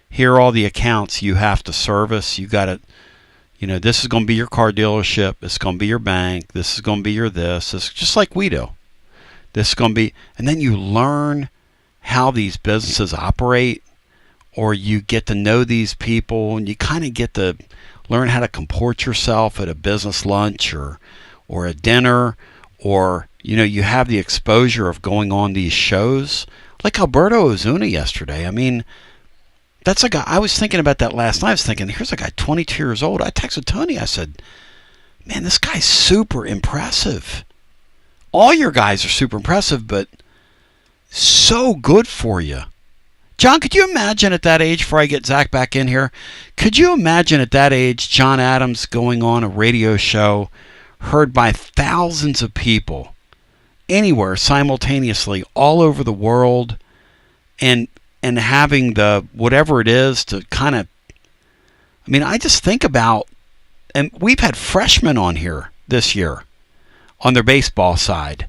here are all the accounts you have to service. You got to, this is going to be your car dealership. It's going to be your bank. This is going to be your this. It's just like we do. This is going to be, and then you learn how these businesses operate, or you get to know these people, and you kind of get to learn how to comport yourself at a business lunch or a dinner, or you have the exposure of going on these shows like Alberto Ozuna yesterday. I mean, that's a guy. I was thinking about that last night. I was thinking, here's a guy 22 years old. I texted Tony. I said, man, this guy's super impressive. All your guys are super impressive, but so good for you. John, could you imagine at that age, before I get Zach back in here, could you imagine at that age John Adams going on a radio show heard by thousands of people anywhere simultaneously all over the world, and having the whatever it is to kind of, I just think about, and we've had freshmen on here this year on their baseball side.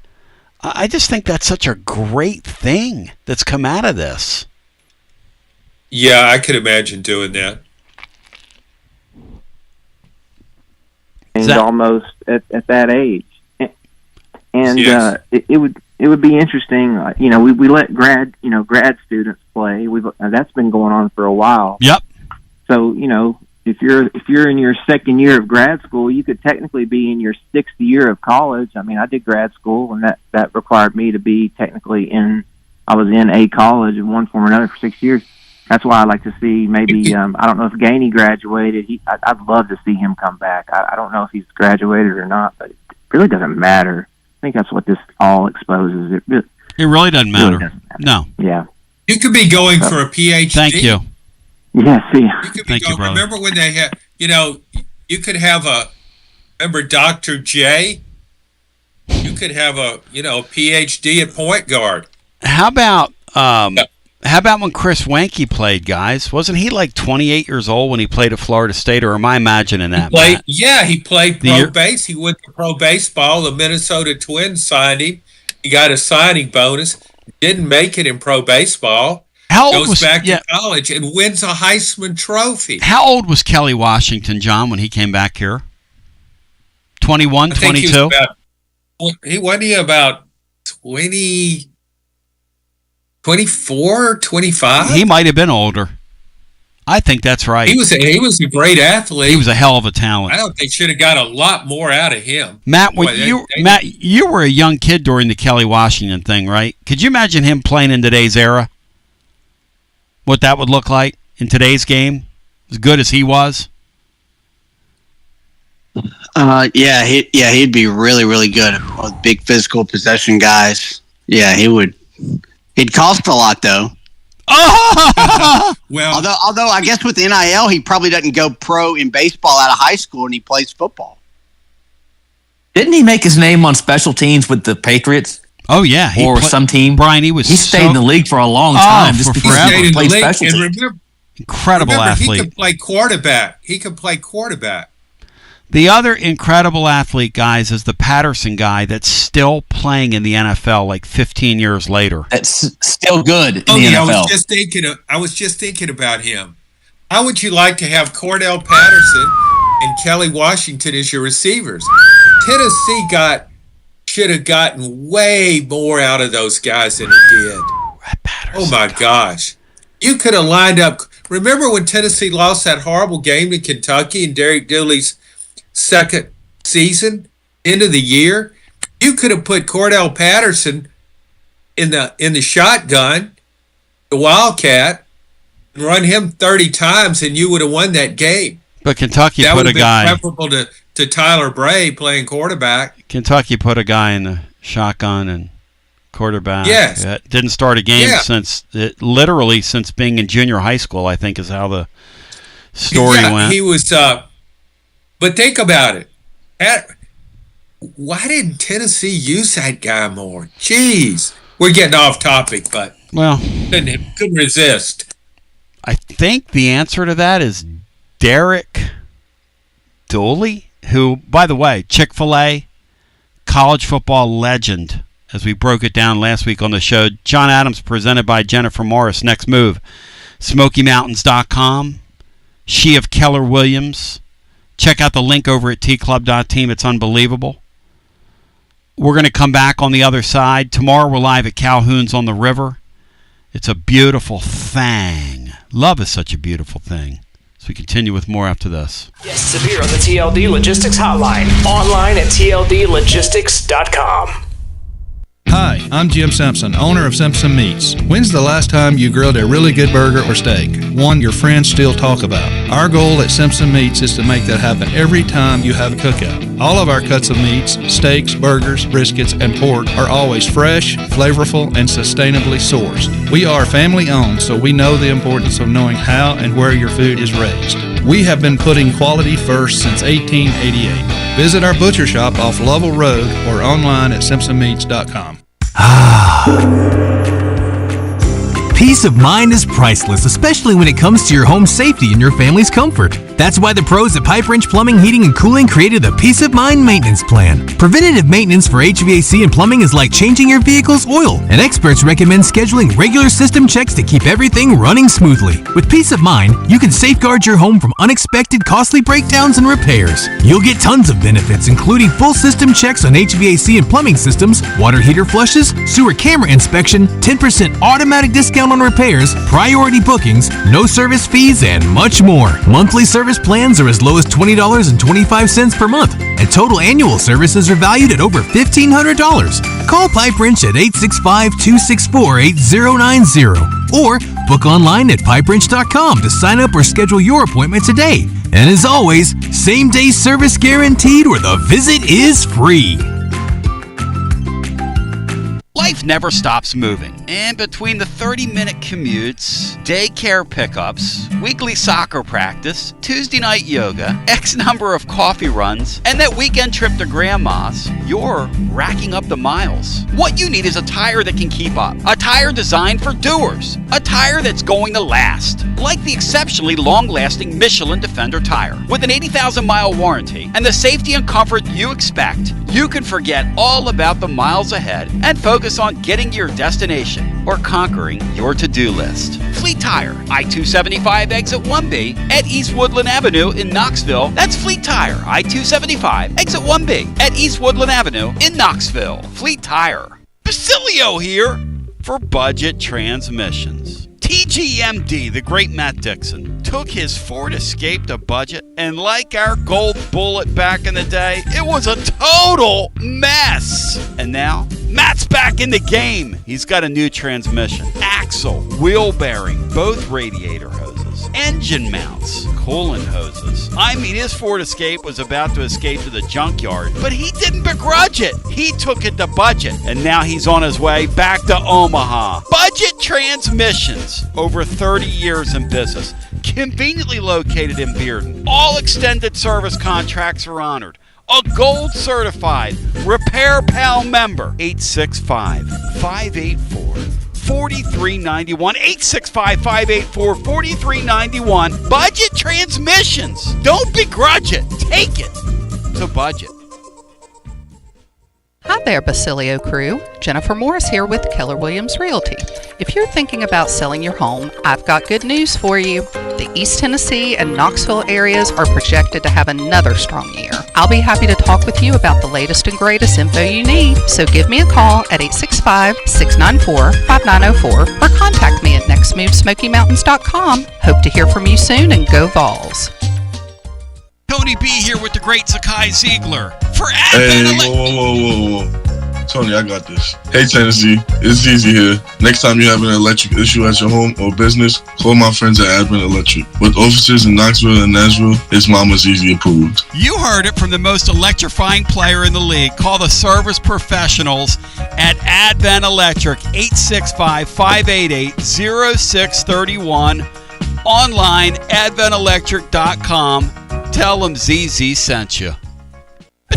I just think that's such a great thing that's come out of this. Yeah, I could imagine doing that. And almost at that age, and yes. It would be interesting. We let grad students play. That's been going on for a while. Yep. So if you're in your second year of grad school, you could technically be in your sixth year of college. I mean, I did grad school, and that required me to be technically I was in a college in one form or another for 6 years. That's why I like to see maybe, I don't know if Gainey graduated. I'd love to see him come back. I don't know if he's graduated or not, but it really doesn't matter. I think that's what this all exposes. It really doesn't matter. No. Yeah. You could be going for a PhD. Thank you. Yes, yeah. You could be going, remember when they had, you could have remember Dr. J? You could have a PhD at point guard. How about when Chris Wanke played, guys? Wasn't he like 28 years old when he played at Florida State, or am I imagining that? He played pro base. He went to pro baseball. The Minnesota Twins signed him. He got a signing bonus. Didn't make it in pro baseball. Goes back to college and wins a Heisman Trophy. How old was Kelly Washington, John, when he came back here? 21, 22? He wasn't about 20... 24, 25? He might have been older. I think that's right. He was a great athlete. He was a hell of a talent. I don't think should have got a lot more out of him. Matt, you were a young kid during the Kelly Washington thing, right? Could you imagine him playing in today's era? What that would look like in today's game? As good as he was? He'd be really, really good with big physical possession guys. Yeah, he would. He'd cost a lot, though. Well, although I guess with NIL, he probably doesn't go pro in baseball out of high school, and he plays football. Didn't he make his name on special teams with the Patriots? Oh yeah, or some team. Brian, he stayed in the league for a long time. Just because forever. He played special teams. Incredible athlete. He could play quarterback. The other incredible athlete, guys, is the Patterson guy that's still playing in the NFL like 15 years later. That's still good in the NFL. I was just thinking about him. How would you like to have Cordell Patterson and Kelly Washington as your receivers? Tennessee should have gotten way more out of those guys than it did. Oh my gosh. You could have lined up. Remember when Tennessee lost that horrible game to Kentucky in Derek Dooley's second season, end of the year? You could have put Cordell Patterson in the shotgun, the Wildcat, and run him 30 times, and you would have won that game. But Kentucky that put a guy. That would have been preferable to Tyler Bray playing quarterback. Kentucky put a guy in the shotgun and quarterback. Yes. Didn't start a game since being in junior high school, I think is how the story went. He was... But think about it. Why didn't Tennessee use that guy more? Jeez. We're getting off topic, but couldn't resist. I think the answer to that is Derek Dooley, who, by the way, Chick-fil-A, college football legend, as we broke it down last week on the show. John Adams presented by Jennifer Morris. Next move, SmokyMountains.com. She of Keller Williams. Check out the link over at tclub.team. It's unbelievable. We're going to come back on the other side. Tomorrow we're live at Calhoun's on the River. It's a beautiful thing. Love is such a beautiful thing. So we continue with more after this. Guests appear on the TLD Logistics Hotline. Online at tldlogistics.com. Hi, I'm Jim Simpson, owner of Simpson Meats. When's the last time you grilled a really good burger or steak? One your friends still talk about. Our goal at Simpson Meats is to make that happen every time you have a cookout. All of our cuts of meats, steaks, burgers, briskets, and pork are always fresh, flavorful, and sustainably sourced. We are family owned, so we know the importance of knowing how and where your food is raised. We have been putting quality first since 1888. Visit our butcher shop off Lovell Road or online at simpsonmeats.com. Peace of mind is priceless, especially when it comes to your home safety and your family's comfort. That's why the pros at Pipe Wrench Plumbing, Heating, and Cooling created the Peace of Mind Maintenance Plan. Preventative maintenance for HVAC and plumbing is like changing your vehicle's oil, and experts recommend scheduling regular system checks to keep everything running smoothly. With Peace of Mind, you can safeguard your home from unexpected costly breakdowns and repairs. You'll get tons of benefits, including full system checks on HVAC and plumbing systems, water heater flushes, sewer camera inspection, 10% automatic discount on repairs, priority bookings, no service fees, and much more. Monthly service plans are as low as $20.25 per month, and total annual services are valued at over $1,500. Call Pipe Wrench at 865-264-8090 or book online at pipewrench.com to sign up or schedule your appointment today. And as always, same-day service guaranteed or the visit is free. Life never stops moving. And between the 30-minute commutes, daycare pickups, weekly soccer practice, Tuesday night yoga, X number of coffee runs, and that weekend trip to Grandma's, you're racking up the miles. What you need is a tire that can keep up. A tire designed for doers. A tire that's going to last. Like the exceptionally long-lasting Michelin Defender tire. With an 80,000-mile warranty and the safety and comfort you expect, you can forget all about the miles ahead and focus on getting to your destination or conquering your to-do list. Fleet Tire, I-275 exit 1B at East Woodland Avenue in Knoxville. That's Fleet Tire, I-275 exit 1B at East Woodland Avenue in Knoxville. Fleet Tire. Basilio here for Budget Transmissions. TGMD, the great Matt Dixon, took his Ford Escape to budget, and like our gold bullet back in the day, it was a total mess. And now, Matt's back in the game. He's got a new transmission, axle, wheel bearing, both radiator hoses, engine mounts, coolant hoses. I mean, his Ford Escape was about to escape to the junkyard, but he didn't begrudge it. He took it to budget, and now he's on his way back to Omaha. Budget Transmissions, over 30 years in business, conveniently located in Bearden. All extended service contracts are honored. A gold certified Repair Pal member. 865-584-4391. 865-584-4391. Budget Transmissions. Don't begrudge it. Take it to budget. Hi there, Basilio crew. Jennifer Morris here with Keller Williams Realty. If you're thinking about selling your home, I've got good news for you. The East Tennessee and Knoxville areas are projected to have another strong year. I'll be happy to talk with you about the latest and greatest info you need. So give me a call at 865-694-5904 or contact me at nextmovesmokymountains.com. Hope to hear from you soon, and go Vols. Tony B here with the great Zeigler for Hey, whoa. Tony, I got this. Hey, Tennessee, it's Easy here. Next time you have an electric issue at your home or business, call my friends at Advent Electric. With offices in Knoxville and Nashville, it's Mama's Easy approved. You heard it from the most electrifying player in the league. Call the service professionals at Advent Electric, 865-588-0631. Online, adventelectric.com. Tell them ZZ sent you.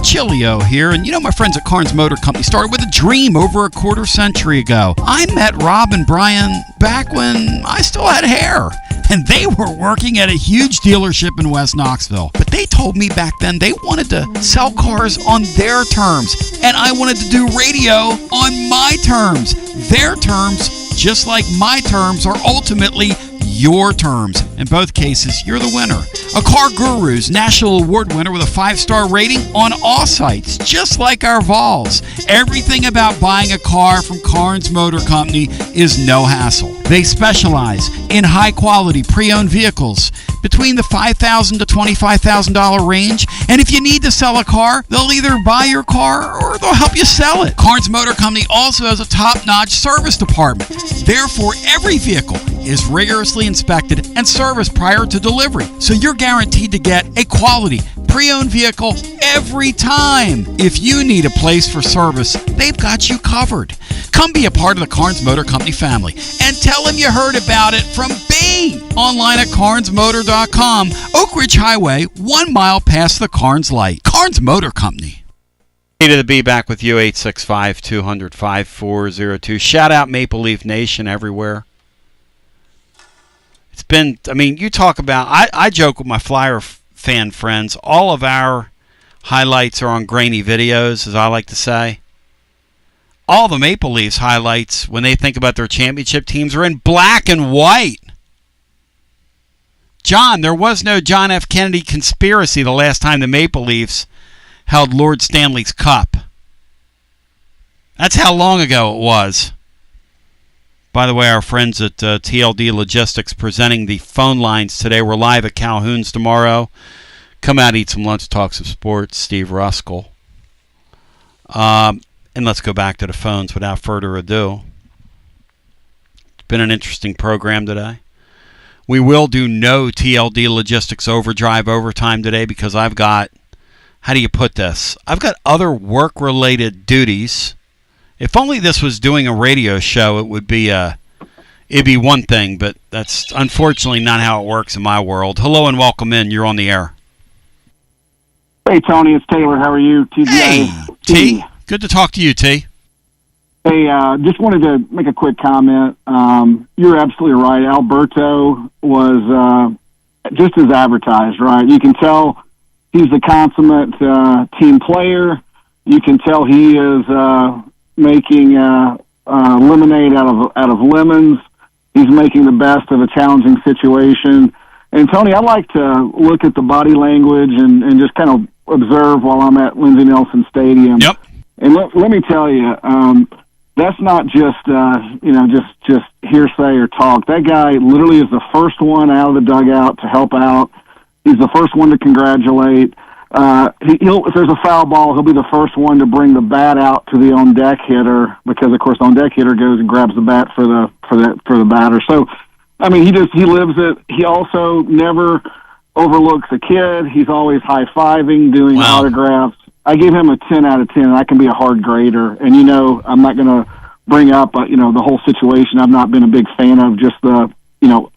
Chilio here, and you know my friends at Carnes Motor Company started with a dream over a quarter century ago. I met Rob and Brian back when I still had hair, and they were working at a huge dealership in West Knoxville. But they told me back then they wanted to sell cars on their terms, and I wanted to do radio on my terms. Their terms, just like my terms, are ultimately your terms. In both cases, you're the winner. A Car Guru's National Award winner with a 5-star rating on all sites, just like our Vols. Everything about buying a car from Carnes Motor Company is no hassle. They specialize in high-quality pre-owned vehicles between the $5,000 to $25,000 range. And if you need to sell a car, they'll either buy your car or they'll help you sell it. Carnes Motor Company also has a top-notch service department. Therefore, every vehicle is rigorously inspected and serviced prior to delivery. So you're guaranteed to get a quality pre-owned vehicle every time. If you need a place for service, they've got you covered. Come be a part of the Carnes Motor Company family and tell them you heard about it from B. Online at carnesmotor.com. Oak Ridge Highway, 1 mile past the Carnes light. Carnes Motor Company. To the B back with you, 865-200-5402. Shout out Maple Leaf Nation everywhere. It's been, I mean, you talk about, I joke with my Flyer fan friends, all of our highlights are on grainy videos, as I like to say. All the Maple Leafs highlights, when they think about their championship teams, are in black and white. John, there was no John F. Kennedy conspiracy the last time the Maple Leafs held Lord Stanley's Cup. That's how long ago it was. By the way, our friends at TLD Logistics presenting the phone lines today. We're live at Calhoun's tomorrow. Come out, eat some lunch, talk some sports. Steve Ruskell. And let's go back to the phones without further ado. It's been an interesting program today. We will do no TLD Logistics Overdrive overtime today because I've got, how do you put this? I've got other work-related duties. If only this was doing a radio show, it'd be one thing, but that's unfortunately not how it works in my world. Hello and welcome in. You're on the air. Hey, Tony, it's Taylor. How are you? TGA. Hey, T. Good to talk to you, T. Hey, just wanted to make a quick comment. You're absolutely right. Alberto was just as advertised, right? You can tell he's a consummate team player. You can tell he is making lemonade out of lemons. He's making the best of a challenging situation. And, Tony, I like to look at the body language and just kind of observe while I'm at Lindsey Nelson Stadium. Yep. And let me tell you, that's not just just hearsay or talk. That guy literally is the first one out of the dugout to help out. He's the first one to congratulate. If there's a foul ball, he'll be the first one to bring the bat out to the on deck hitter because, of course, the on deck hitter goes and grabs the bat for the batter. So, I mean, he lives it. He also never overlooks a kid. He's always high fiving, doing autographs. I gave him a 10 out of 10, and I can be a hard grader. And, I'm not going to bring up, the whole situation. I've not been a big fan of just the,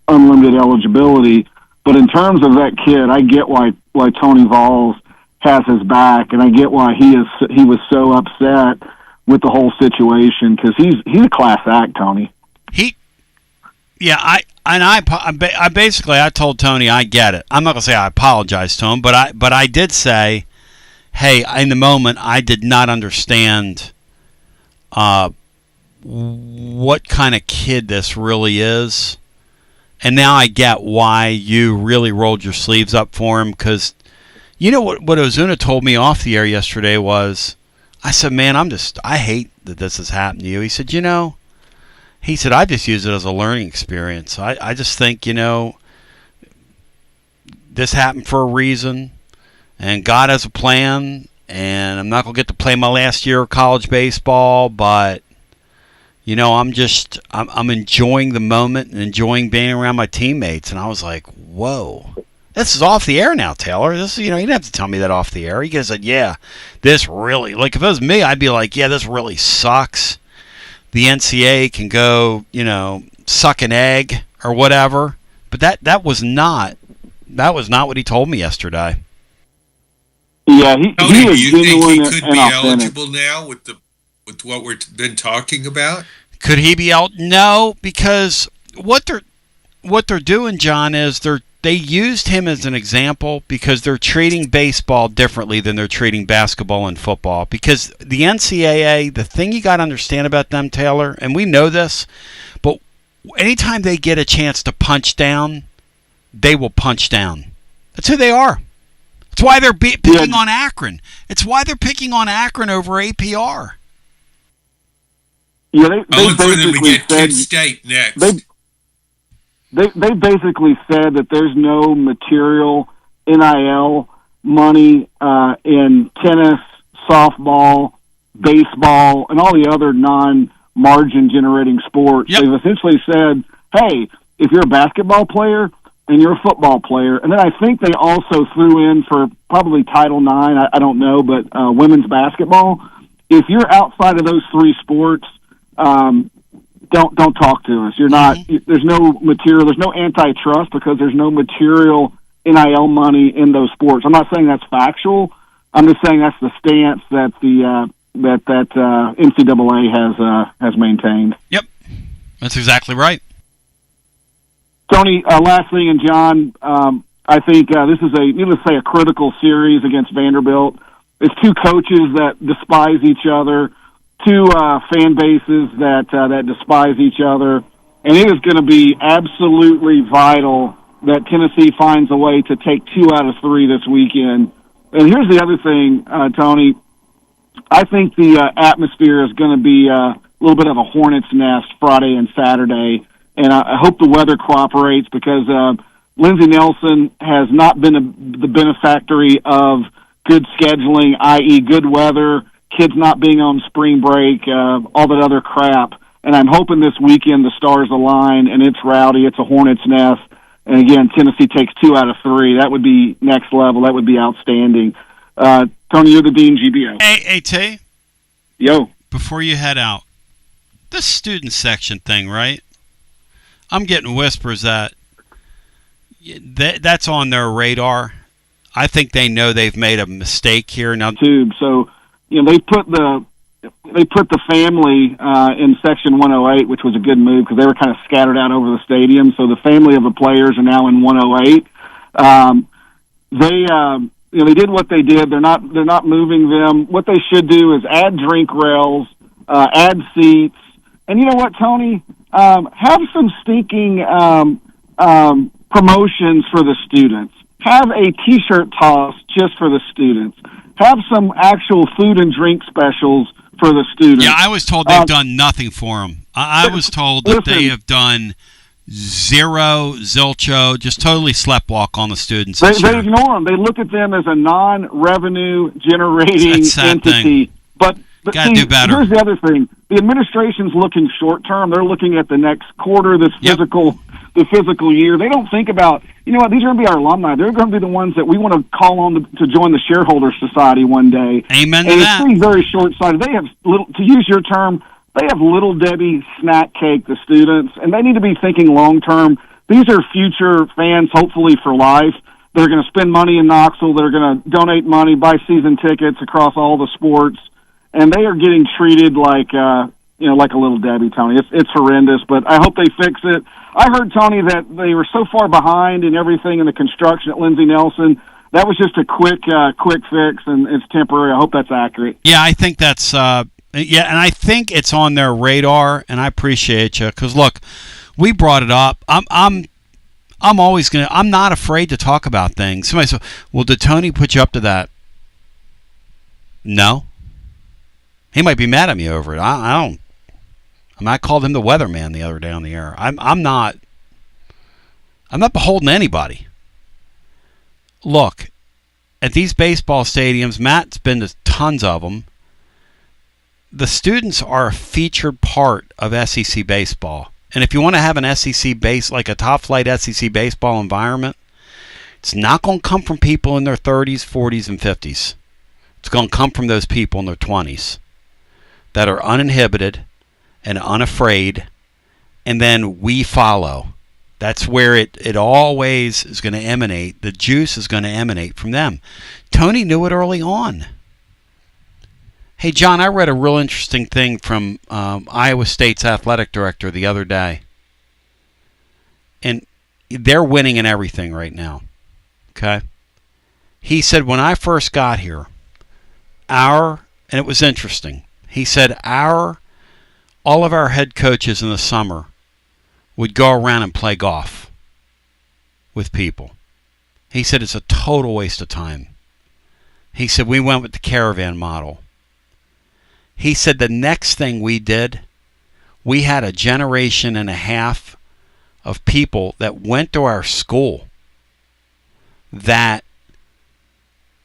unlimited eligibility. But in terms of that kid, I get why Tony Vols has his back, and I get why he was so upset with the whole situation because he's a class act, Tony. I basically told Tony I get it. I'm not gonna say I apologize to him, but I did say, hey, in the moment I did not understand what kind of kid this really is. And now I get why you really rolled your sleeves up for him, because you know what Ozuna told me off the air yesterday was, I said, man, I hate that this has happened to you. He said, I just use it as a learning experience. I just think, this happened for a reason, and God has a plan, and I'm not going to get to play my last year of college baseball, but I'm enjoying the moment and enjoying being around my teammates. And I was like, whoa, this is off the air now, Taylor. This, you didn't have to tell me that off the air. He goes, yeah, this really, like, if it was me, I'd be like, yeah, this really sucks. The NCAA can go, suck an egg or whatever. But that was not what he told me yesterday. Yeah, Tony, do you think he could be eligible now with what we've been talking about? Could he be out? No, because what they're doing, John, is they used him as an example because they're treating baseball differently than they're treating basketball and football. Because the NCAA, the thing you got to understand about them, Taylor, and we know this, but anytime they get a chance to punch down, they will punch down. That's who they are. That's why they're picking on Akron. It's why they're picking on Akron over APR. Yeah, they basically said Kent State next. They basically said that there's no material NIL money in tennis, softball, baseball, and all the other non-margin generating sports. Yep. They've essentially said, hey, if you're a basketball player and you're a football player, and then I think they also threw in for probably Title IX, I don't know, but women's basketball, if you're outside of those three sports, don't talk to us. You're not. There's no material. There's no antitrust because there's no material NIL money in those sports. I'm not saying that's factual. I'm just saying that's the stance that the NCAA has maintained. Yep, that's exactly right. Tony, last thing, and John, I think this is needless to say, a critical series against Vanderbilt. It's two coaches that despise each other, two fan bases that despise each other, and it is going to be absolutely vital that Tennessee finds a way to take 2 out of 3 this weekend. And here's the other thing, Tony. I think the atmosphere is going to be a little bit of a hornet's nest Friday and Saturday, and I hope the weather cooperates because Lindsey Nelson has not been the benefactor of good scheduling, i.e. good weather, kids not being on spring break, all that other crap. And I'm hoping this weekend the stars align and it's rowdy, it's a hornet's nest. And again, Tennessee takes 2 out of 3. That would be next level. That would be outstanding. Tony, you're the Dean, GBO. Hey, T. Yo. Before you head out, this student section thing, right? I'm getting whispers that that's on their radar. I think they know they've made a mistake here. Now, so they put the family in section 108, which was a good move because they were kind of scattered out over the stadium. So the family of the players are now in 108. They did what they did. They're not moving them. What they should do is add drink rails, add seats, and you know what, Tony? Have some stinking promotions for the students. Have a T-shirt toss just for the students. Have some actual food and drink specials for the students. Yeah, I was told they've done nothing for them. I was told that they have done zero, zilcho, just totally sleptwalk on the students. They ignore them. They look at them as a non-revenue generating entity. Thing. But gotta do better. Here's the other thing. The administration's looking short term. They're looking at the next quarter, the physical year. They don't think about, you know what, these are going to be our alumni. They're going to be the ones that we want to call on to join the shareholder society one day. Amen to and that. It's being very short-sighted. They have to use your term, they have little Debbie snack cake, the students, and they need to be thinking long-term. These are future fans, hopefully for life. They're going to spend money in Knoxville. They're going to donate money, buy season tickets across all the sports, and they are getting treated like a little Debbie, Tony. It's horrendous, but I hope they fix it. I heard, Tony, that they were so far behind in everything in the construction at Lindsey Nelson. That was just a quick fix, and it's temporary. I hope that's accurate. Yeah, I think that's and I think it's on their radar, and I appreciate you because look, we brought it up. I'm always I'm not afraid to talk about things. Somebody said, "Well, did Tony put you up to that?" No. He might be mad at me over it. I don't. I called him the weatherman the other day on the air. I'm not beholden to anybody. Look, at these baseball stadiums, Matt's been to tons of them. The students are a featured part of SEC baseball. And if you want to have an SEC like a top flight SEC baseball environment, it's not going to come from people in their 30s, 40s, and 50s. It's going to come from those people in their 20s that are uninhibited and unafraid, and then we follow. That's where it always is going to emanate. The juice is going to emanate from them. Tony knew it early on. Hey, John, I read a real interesting thing from Iowa State's athletic director the other day. And they're winning in everything right now. Okay? He said, when I first got here, and it was interesting, he said all of our head coaches in the summer would go around and play golf with people. He said it's a total waste of time. He said we went with the caravan model. He said the next thing we did, we had a generation and a half of people that went to our school that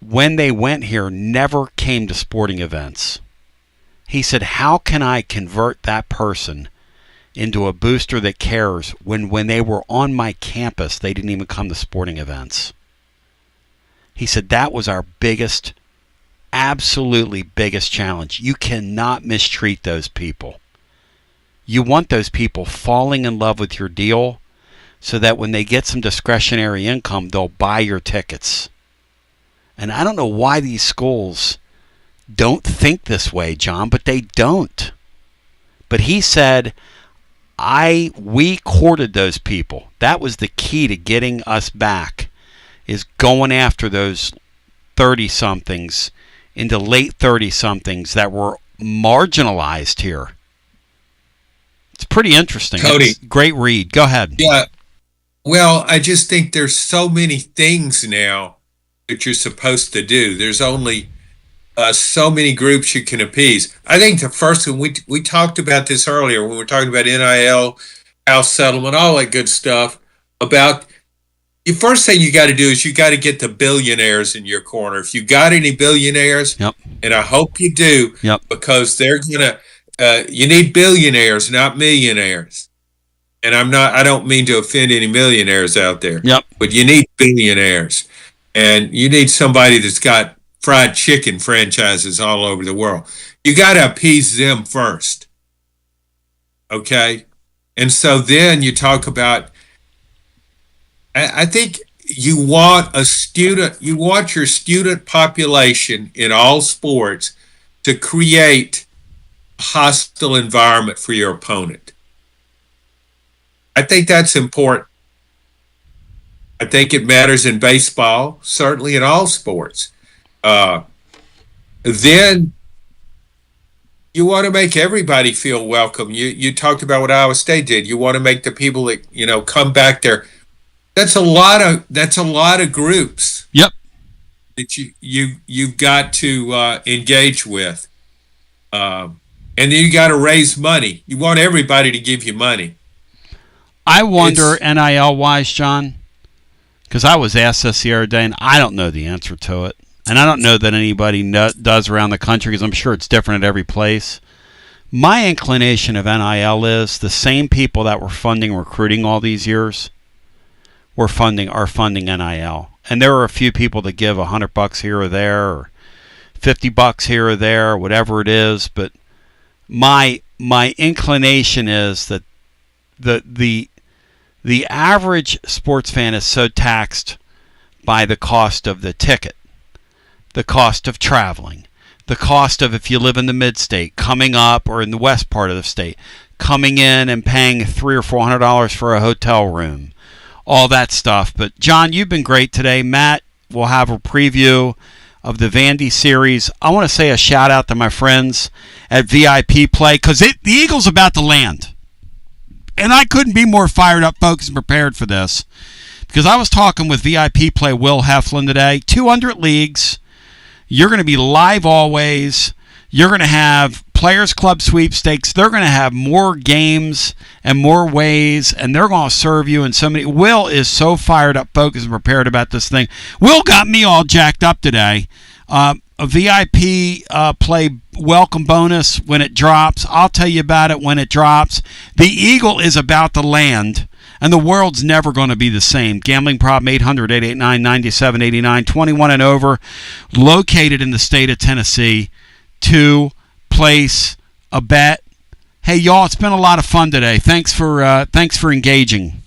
when they went here never came to sporting events. He said, how can I convert that person into a booster that cares when they were on my campus, they didn't even come to sporting events? He said that was our biggest, absolutely biggest challenge. You cannot mistreat those people. You want those people falling in love with your deal so that when they get some discretionary income, they'll buy your tickets. And I don't know why these schools don't think this way, John, but they don't. But he said, we courted those people. That was the key to getting us back, is going after those 30-somethings into late 30-somethings that were marginalized here. It's pretty interesting. Cody. Great read. Go ahead. Yeah. Well, I just think there's so many things now that you're supposed to do. There's only so many groups you can appease. I think the first one, we talked about this earlier when we were talking about NIL, house settlement, all that good stuff, about the first thing you got to do is you got to get the billionaires in your corner. If you got any billionaires, and I hope you do, because they're going to, you need billionaires, not millionaires. And I don't mean to offend any millionaires out there, but you need billionaires. And you need somebody that's got fried chicken franchises all over the world. You got to appease them first. Okay? And so then you talk about, I think you want your student population in all sports to create a hostile environment for your opponent. I think that's important. I think it matters in baseball, certainly in all sports. Then you want to make everybody feel welcome. You talked about what Iowa State did. You want to make the people that come back there. That's a lot of groups. Yep. That you've got to engage with, and then you got to raise money. You want everybody to give you money. I wonder, NIL-wise, John, because I was asked this the other day, and I don't know the answer to it. And I don't know that anybody does around the country, because I'm sure it's different at every place. My inclination of NIL is the same people that were funding recruiting all these years are funding NIL. And there are a few people that give $100 here or there, or $50 here or there, or whatever it is. But my inclination is that the average sports fan is so taxed by the cost of the ticket, the cost of traveling, the cost of, if you live in the mid-state, coming up, or in the west part of the state, coming in and paying $300 or $400 for a hotel room, all that stuff. But John, you've been great today. Matt will have a preview of the Vandy series. I want to say a shout out to my friends at VIP Play, because the Eagles about to land. And I couldn't be more fired up, focused, and prepared for this, because I was talking with VIP Play Will Heflin today. 200 leagues. You're going to be live always. You're going to have Players Club sweepstakes. They're going to have more games and more ways, and they're going to serve you in so many. Will is so fired up, focused, and prepared about this thing. Will got me all jacked up today. A VIP Play welcome bonus when it drops. I'll tell you about it when it drops. The Eagle is about to land, and the world's never going to be the same. Gambling problem, 800-889-9789, 21 and over, located in the state of Tennessee, to place a bet. Hey, y'all, it's been a lot of fun today. Thanks for engaging.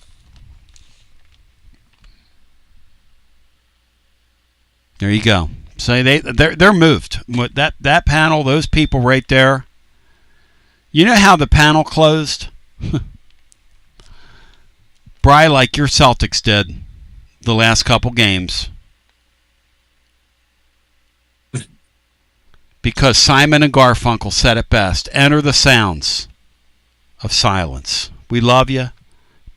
There you go. So they're moved. That panel, those people right there. You know how the panel closed? Bry, like your Celtics did the last couple games. Because Simon and Garfunkel said it best. Enter the sounds of silence. We love you.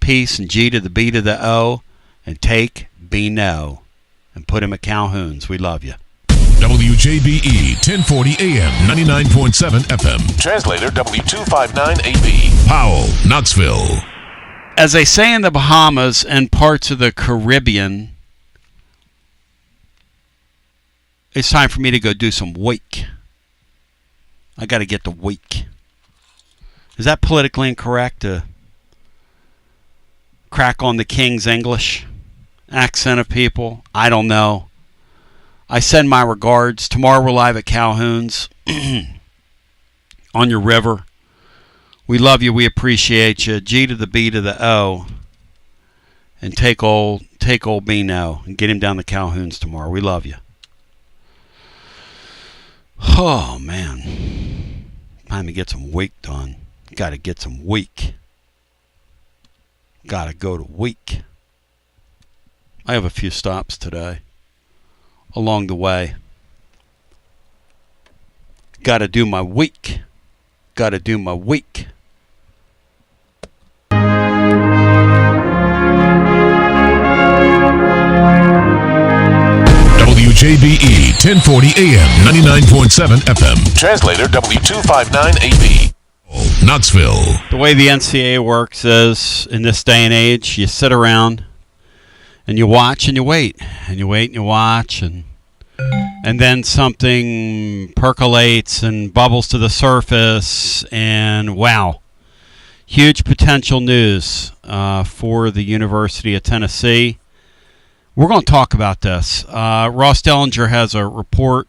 Peace, and G to the B to the O, and take B no, and put him at Calhoun's. We love you. WJBE 1040 AM 99.7 FM. Translator W259AB. Powell, Knoxville. As they say in the Bahamas and parts of the Caribbean, it's time for me to go do some wake. I got to get to wake. Is that politically incorrect to crack on the King's English accent of people? I don't know. I send my regards. Tomorrow we're live at Calhoun's on your river. We love you. We appreciate you. G to the B to the O. And take old Bino and get him down to Calhoun's tomorrow. We love you. Oh, man. Time to get some wake done. Got to get some wake. Gotta go to week. I have a few stops today along the way. Gotta do my week. Gotta do my week. WJBE 1040 AM, 99.7 FM. Translator W259AB. Knoxville. The way the NCAA works is, in this day and age, you sit around and you watch and you wait. And you wait and you watch. And then something percolates and bubbles to the surface. And wow. Huge potential news for the University of Tennessee. We're going to talk about this. Ross Dellinger has a report